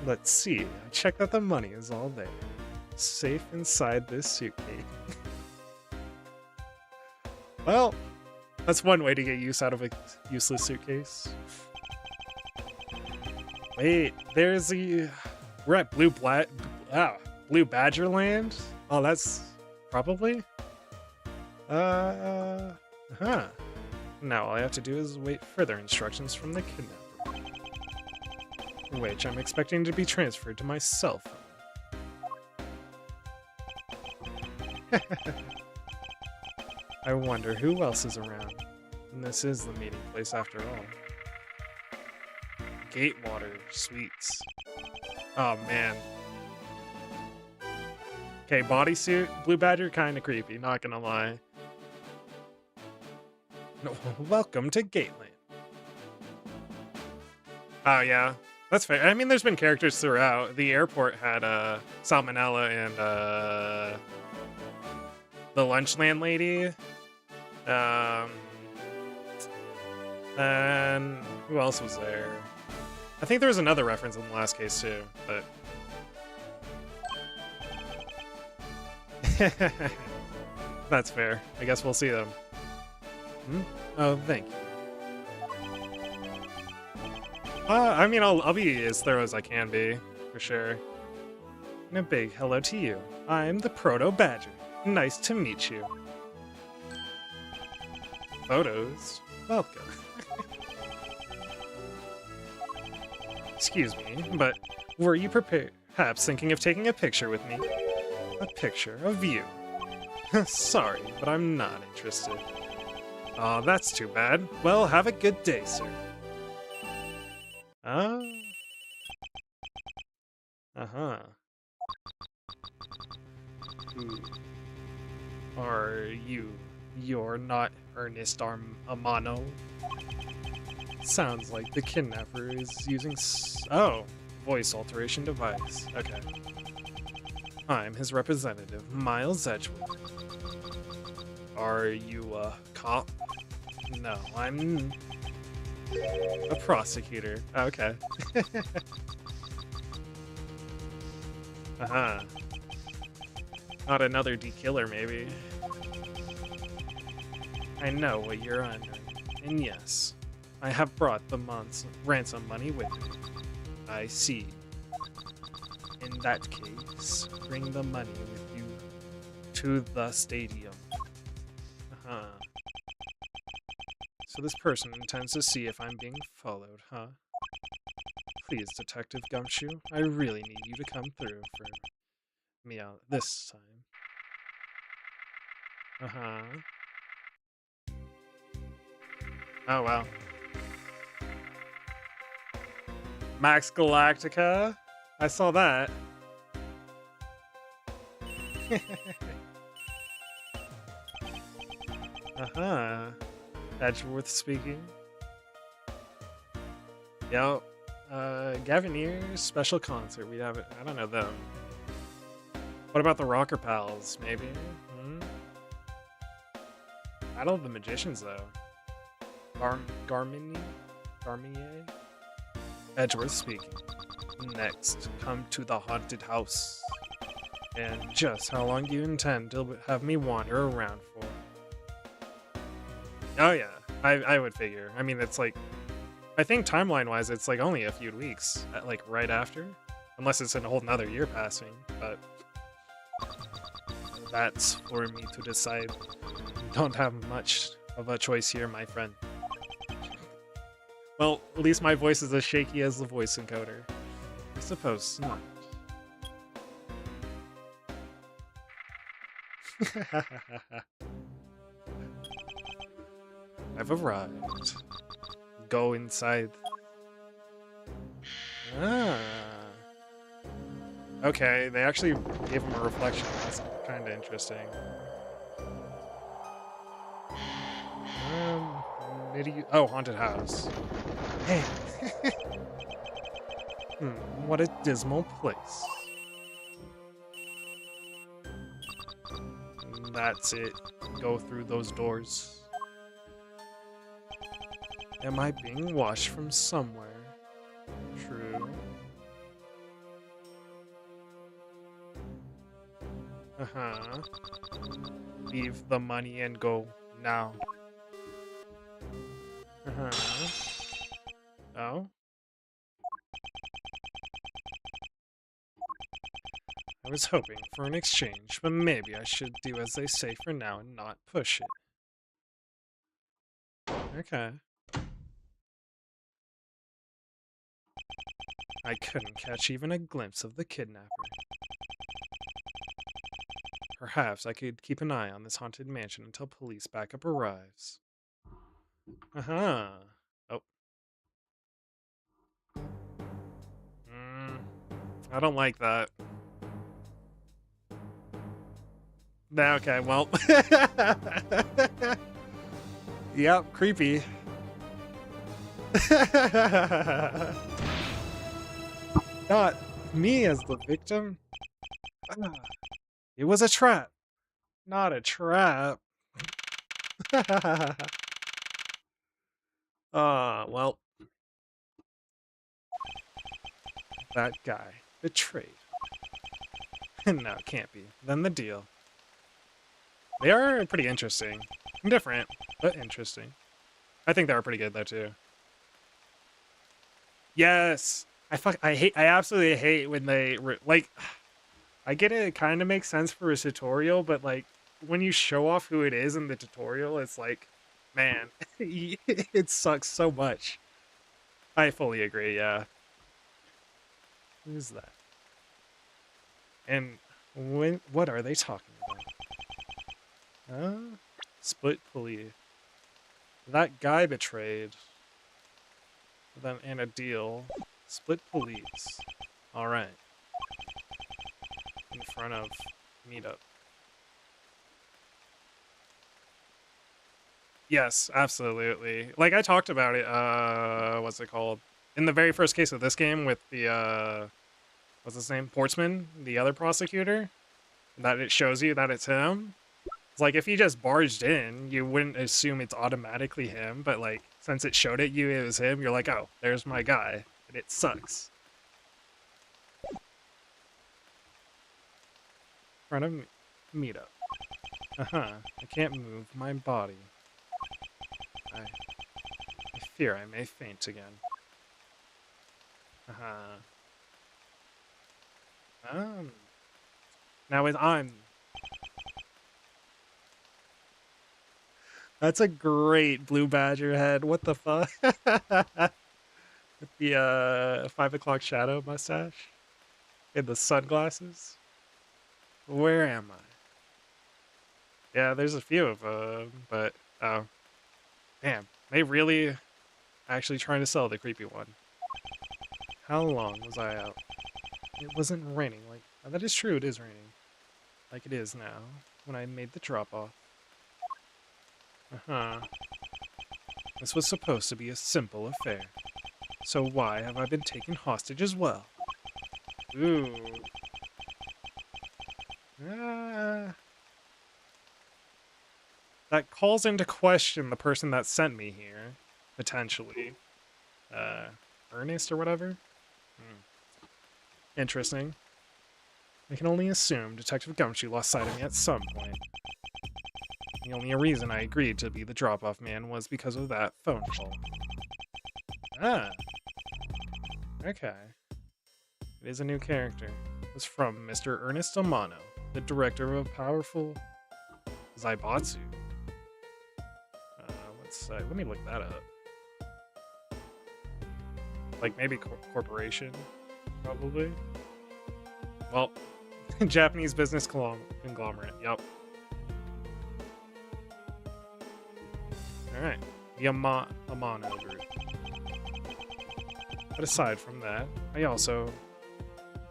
Let's see. Check that the money is all there. Safe inside this suitcase. Well, that's one way to get use out of a useless suitcase. Wait, there's the... We're at Blue Badger Land? Oh, that's... probably? Now all I have to do is wait further instructions from the kidnapper. Which I'm expecting to be transferred to my cell phone. I wonder who else is around. And this is the meeting place after all. Gatewater Suites. Oh man. Okay, bodysuit, Blue Badger, kinda creepy, not gonna lie. No, welcome to Gateland. Oh yeah, that's fair. I mean, there's been characters throughout. The airport had Salmonella and the lunch landlady. And who else was there? I think there was another reference in the last case too, but that's fair. I guess we'll see them. Oh, thank you. I mean, I'll be as thorough as I can be, for sure. And a big hello to you. I'm the Proto Badger. Nice to meet you. Photos? Welcome. Excuse me, but were you perhaps thinking of taking a picture with me? A picture of you. Sorry, but I'm not interested. Aw, that's too bad. Well, have a good day, sir. Uh-huh. Who are you? You're not Ernest Amano? Sounds like the kidnapper is using voice alteration device. Okay. I'm his representative, Miles Edgeworth. Are you a cop? No, I'm a prosecutor. Okay. Not another D-killer, maybe. I know what you're under. And yes, I have brought the ransom money with me. I see. In that case, bring the money with you to the stadium. So this person intends to see if I'm being followed, huh? Please, Detective Gumshoe, I really need you to come through for me out this time. Uh-huh. Oh, wow. Max Galactica? I saw that. Uh-huh. Edgeworth speaking. Yep. Gavineer's special concert. We have it. I don't know them. What about the Rocker Pals, maybe? Hmm? Battle of the Magicians, though. Garmier? Edgeworth speaking. Next, come to the haunted house. And just how long do you intend to have me wander around for? Oh yeah, I would figure. I mean, it's like, I think timeline-wise, it's like only a few weeks, like right after. Unless it's a whole nother year passing, but that's for me to decide. Don't have much of a choice here, my friend. Well, at least my voice is as shaky as the voice encoder. I suppose not. I've arrived. Go inside. Ah. Okay, they actually gave him a reflection. That's kind of interesting. Oh, haunted house. Hey. What a dismal place. That's it. Go through those doors. Am I being watched from somewhere? True. Uh-huh. Leave the money and go now. Uh-huh. Oh? I was hoping for an exchange, but maybe I should do as they say for now and not push it. Okay. I couldn't catch even a glimpse of the kidnapper. Perhaps I could keep an eye on this haunted mansion until police backup arrives. Uh-huh. Oh. I don't like that. Okay, well. Yep, creepy. Not me as the victim. It was a trap. Not a trap. Well. That guy. Betrayed. No, it can't be. Then the deal. They are pretty interesting. Different, but interesting. I think they were pretty good though too. Yes! I absolutely hate when they like, I get it kind of makes sense for a tutorial, but like when you show off who it is in the tutorial, it's like, man, it sucks so much. I fully agree, yeah. Who's that? And what are they talking about? Split pulley. That guy betrayed. Them and a deal. Split police. Alright. In front of meetup. Yes, absolutely. Like I talked about it, what's it called? In the very first case of this game with the what's his name? Portsman, the other prosecutor. That it shows you that it's him. It's like if he just barged in, you wouldn't assume it's automatically him, but like since it showed it was him, you're like, oh, there's my guy. And it sucks. In front of meetup. Uh-huh. I can't move my body. I fear I may faint again. Uh-huh. Now That's a great blue badger head. What the fuck? With the 5 o'clock shadow mustache and the sunglasses. Where am I? Yeah, there's a few of them, but oh, damn, they really actually trying to sell the creepy one. How long was I out? It wasn't raining. Like that is true. It is raining, like it is now when I made the drop off. This was supposed to be a simple affair. So why have I been taken hostage as well? Ooh. That calls into question the person that sent me here, potentially. Ernest or whatever? Interesting. I can only assume Detective Gumshoe lost sight of me at some point. The only reason I agreed to be the drop-off man was because of that phone call. Ah. Okay. It is a new character. It was from Mr. Ernest Amano, the director of powerful Zaibatsu. Let me look that up. Like maybe corporation, probably. Well, Japanese business conglomerate. Yep. All right, the Amano group. But aside from that, I also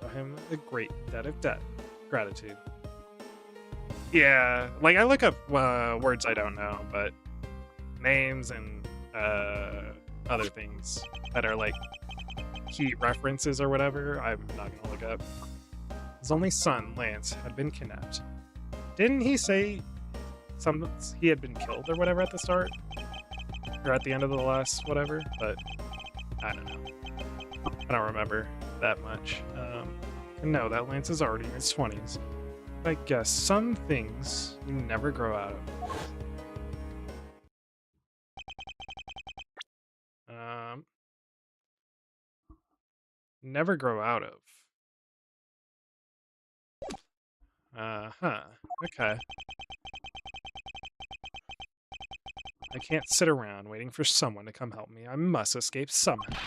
owe him a great debt of gratitude. Yeah, like I look up words I don't know, but names and other things that are like key references or whatever, I'm not gonna look up. His only son, Lance, had been kidnapped. Didn't he say he had been killed or whatever at the start? Or at the end of the last whatever? But I don't know. I don't remember that much. No, that Lance is already in his 20s. I guess some things you never grow out of. Never grow out of. Okay. I can't sit around waiting for someone to come help me. I must escape somehow.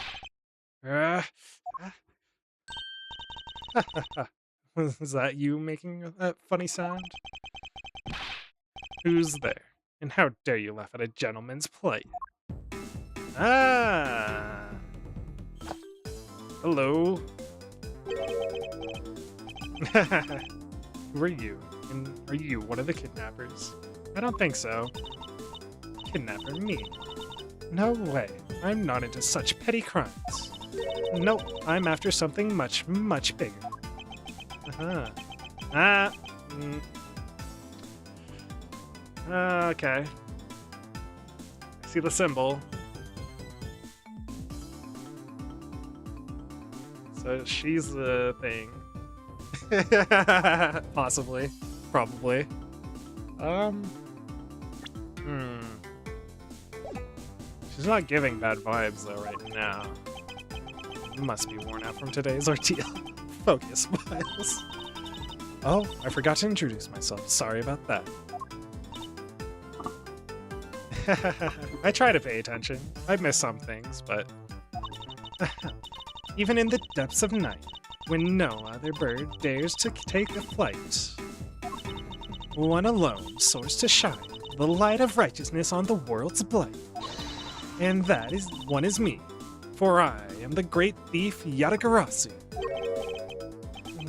Was that you making that funny sound? Who's there? And how dare you laugh at a gentleman's plight? Ah! Hello. Who are you? And are you one of the kidnappers? I don't think so. Kidnapper me? No way. I'm not into such petty crimes. Nope, I'm after something much, much bigger. Okay. I see the symbol. So she's the thing. Possibly. Probably. She's not giving bad vibes though right now. Must be worn out from today's ordeal. Focus, Miles. Oh, I forgot to introduce myself. Sorry about that. I try to pay attention. I miss some things, but... Even in the depths of night, when no other bird dares to take a flight, one alone soars to shine, the light of righteousness on the world's blight. And that one is me, for I am the great thief Yatagarasu.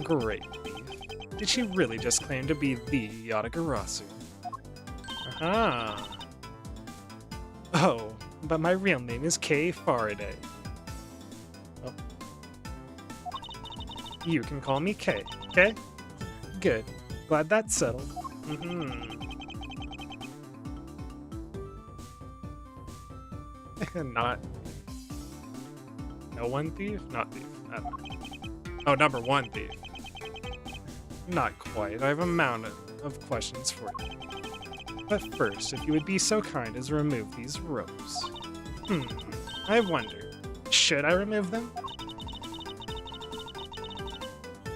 Great thief. Did she really just claim to be the Yatagarasu? Aha. Oh, but my real name is Kay Faraday. Oh. You can call me Kay, okay? Good. Glad that's settled. Not... No one thief? Not thief. Oh, number one thief. Not quite. I have a mountain of questions for you. But first, if you would be so kind as to remove these robes. I wonder, should I remove them?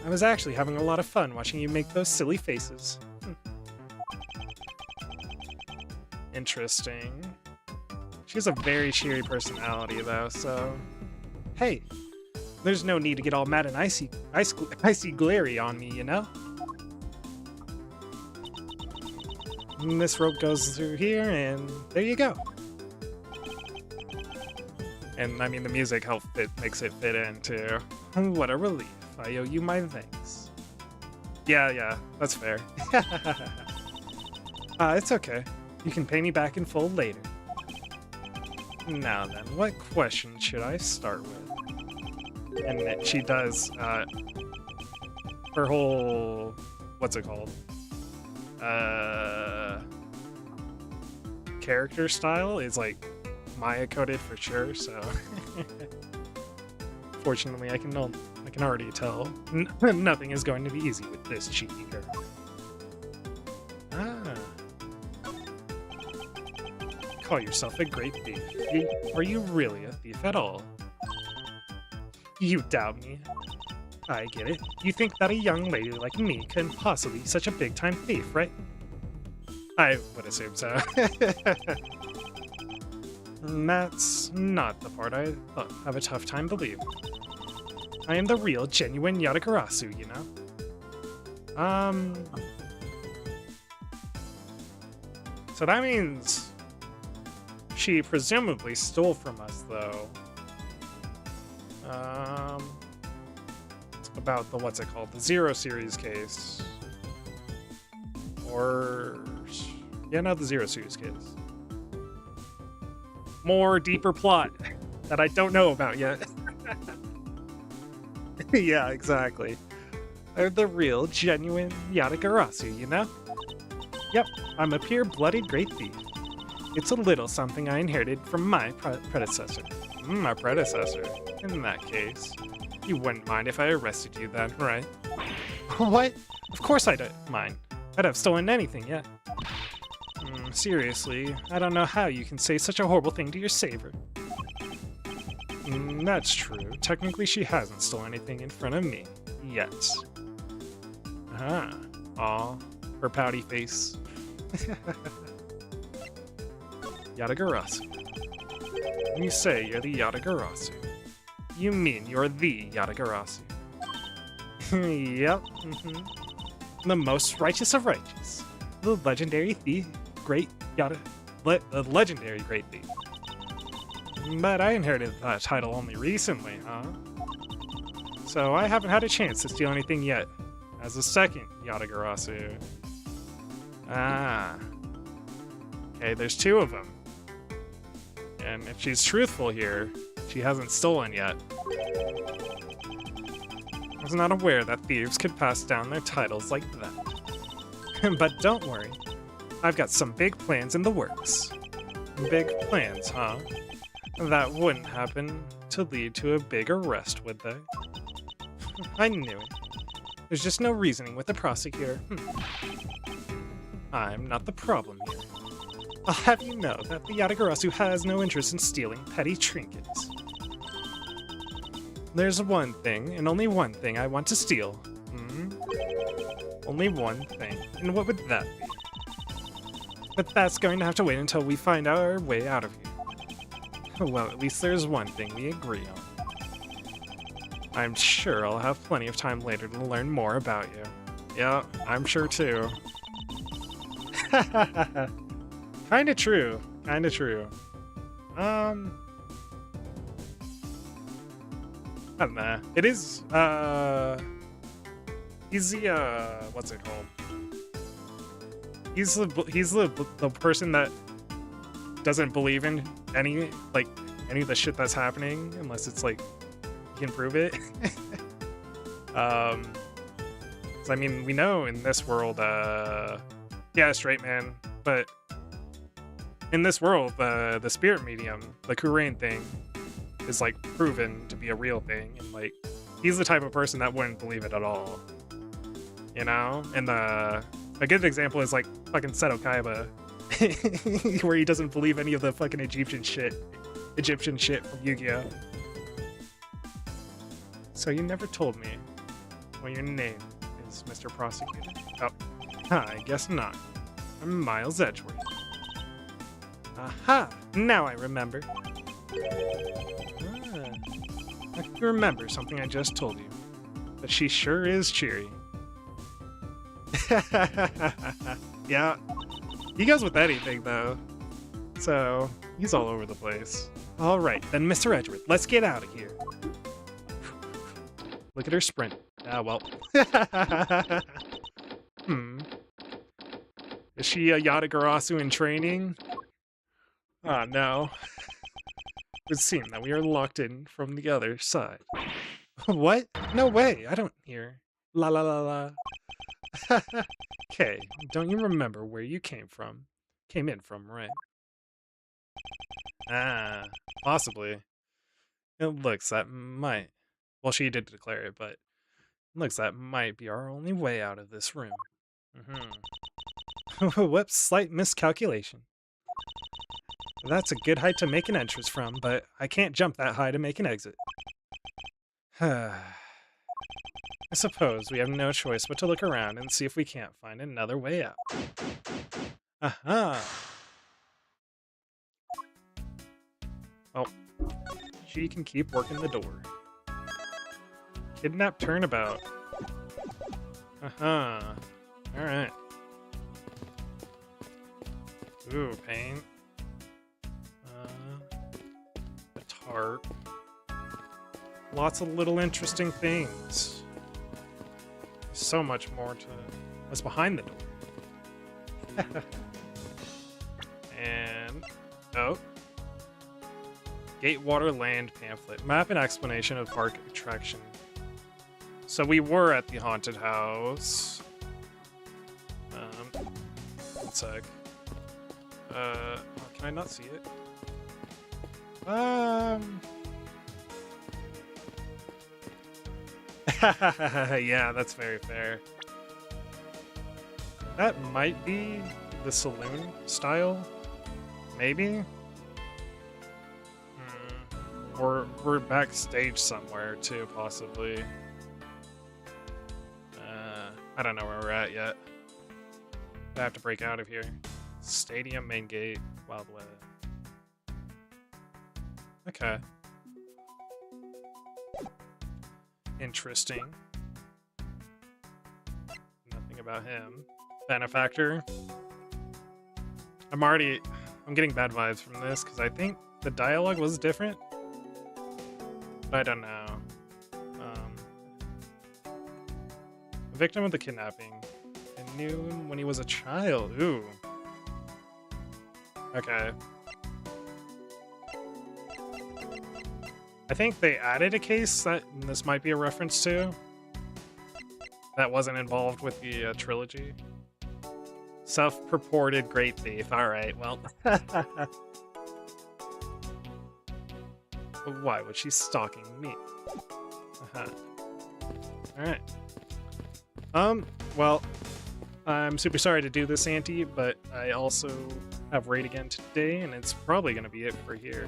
I was actually having a lot of fun watching you make those silly faces. Interesting. She has a very cheery personality, though, so... Hey, there's no need to get all mad and icy glary on me, you know? And this rope goes through here, and there you go. And I mean, the music makes it fit in too. What a relief. I owe you my thanks. Yeah, that's fair. It's okay. You can pay me back in full later. Now then, what question should I start with? And she does, her whole, what's it called? Character style is like Maya coded for sure, so fortunately I can already tell nothing is going to be easy with this cheeky girl. Call yourself a great thief. Are you really a thief at all? You doubt me. I get it. You think that a young lady like me can possibly be such a big-time thief, right? I would assume so. That's not the part I have a tough time believing. I am the real, genuine Yatagarasu, you know? So that means she presumably stole from us, though. About the, what's it called? The Zero Series case. Or... yeah, no, the Zero Series case. More deeper plot that I don't know about yet. Yeah, exactly. They're the real, genuine Yatagarasu, you know? Yep, I'm a pure blooded great thief. It's a little something I inherited from my predecessor. My predecessor? In that case, you wouldn't mind if I arrested you then, right? What? Of course I don't mind. I'd have stolen anything, yeah. Seriously, I don't know how you can say such a horrible thing to your saver. That's true. Technically, she hasn't stolen anything in front of me. Yet. Aw, her pouty face. Yatagarasu. When you say you're the Yatagarasu, you mean you're the Yatagarasu. Yep. The most righteous of righteous. The legendary thief, the legendary great thief. But I inherited that title only recently, huh? So I haven't had a chance to steal anything yet. As a second Yatagarasu. Okay, there's two of them. And if she's truthful here, she hasn't stolen yet. I was not aware that thieves could pass down their titles like that. But don't worry, I've got some big plans in the works. Big plans, huh? That wouldn't happen to lead to a big arrest, would they? I knew it. There's just no reasoning with the prosecutor. I'm not the problem here. I'll have you know that the Yatagarasu has no interest in stealing petty trinkets. There's one thing, and only one thing I want to steal. Only one thing. And what would that be? But that's going to have to wait until we find our way out of here. Well, at least there's one thing we agree on. I'm sure I'll have plenty of time later to learn more about you. Yeah, I'm sure too. Kinda true. Kinda true. I don't know. It is, he's the, what's it called? He's the person that doesn't believe in any of the shit that's happening unless it's like you can prove it. 'Cause, I mean, we know in this world, yeah, straight man, but in this world, the spirit medium, the Kurain thing, is like proven to be a real thing, and like he's the type of person that wouldn't believe it at all, you know. And a good example is like fucking Seto Kaiba, where he doesn't believe any of the fucking Egyptian shit from Yu-Gi-Oh. So you never told me what your name is, Mr. Prosecutor. Oh, I guess not. I'm Miles Edgeworth. Aha! Now I remember. I can remember something I just told you. But she sure is cheery. Yeah. He goes with anything, though. So, he's all over the place. All right, then, Mr. Edgeworth, let's get out of here. Look at her sprint. Ah, well. Is she a Yatagarasu in training? Ah, no. It would seem that we are locked in from the other side. What? No way, I don't hear. La la la la. Okay, don't you remember where you came in from, right? Ah, possibly. It looks that might. Well, she did declare it, but it looks that might be our only way out of this room. Whoops, slight miscalculation. That's a good height to make an entrance from, but I can't jump that high to make an exit. I suppose we have no choice but to look around and see if we can't find another way out. Aha! Oh, she can keep working the door. Kidnap Turnabout. Aha. Alright. Ooh, paint. A tarp. Lots of little interesting things. So much more to what's behind the door. And oh. Gatewater Land pamphlet. Map and explanation of park attraction. So we were at the haunted house. One sec. Can I not see it? Yeah, that's very fair. That might be the saloon style, maybe? Or we're backstage somewhere too, possibly. I don't know where we're at yet. I have to break out of here. Stadium main gate, Wild West. Okay. Interesting. Nothing about him. Benefactor. I'm getting bad vibes from this because I think the dialogue was different. But I don't know. Victim of the kidnapping. I knew him when he was a child. Ooh. Okay. I think they added a case that this might be a reference to. That wasn't involved with the trilogy. Self-purported great thief. Alright, well. Why was she stalking me? Alright. Well, I'm super sorry to do this, Auntie, but I also have raid again today, and it's probably going to be it for here.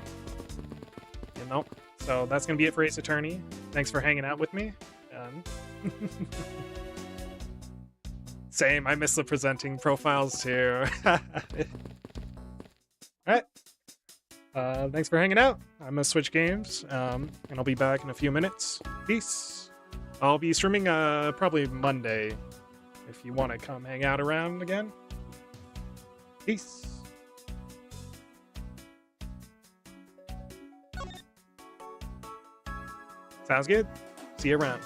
You know? So that's going to be it for Ace Attorney. Thanks for hanging out with me. Same, I miss the presenting profiles too. Alright. Thanks for hanging out. I'm gonna switch games, and I'll be back in a few minutes. Peace. I'll be streaming probably Monday if you want to come hang out around again. Peace. Sounds good. See you around.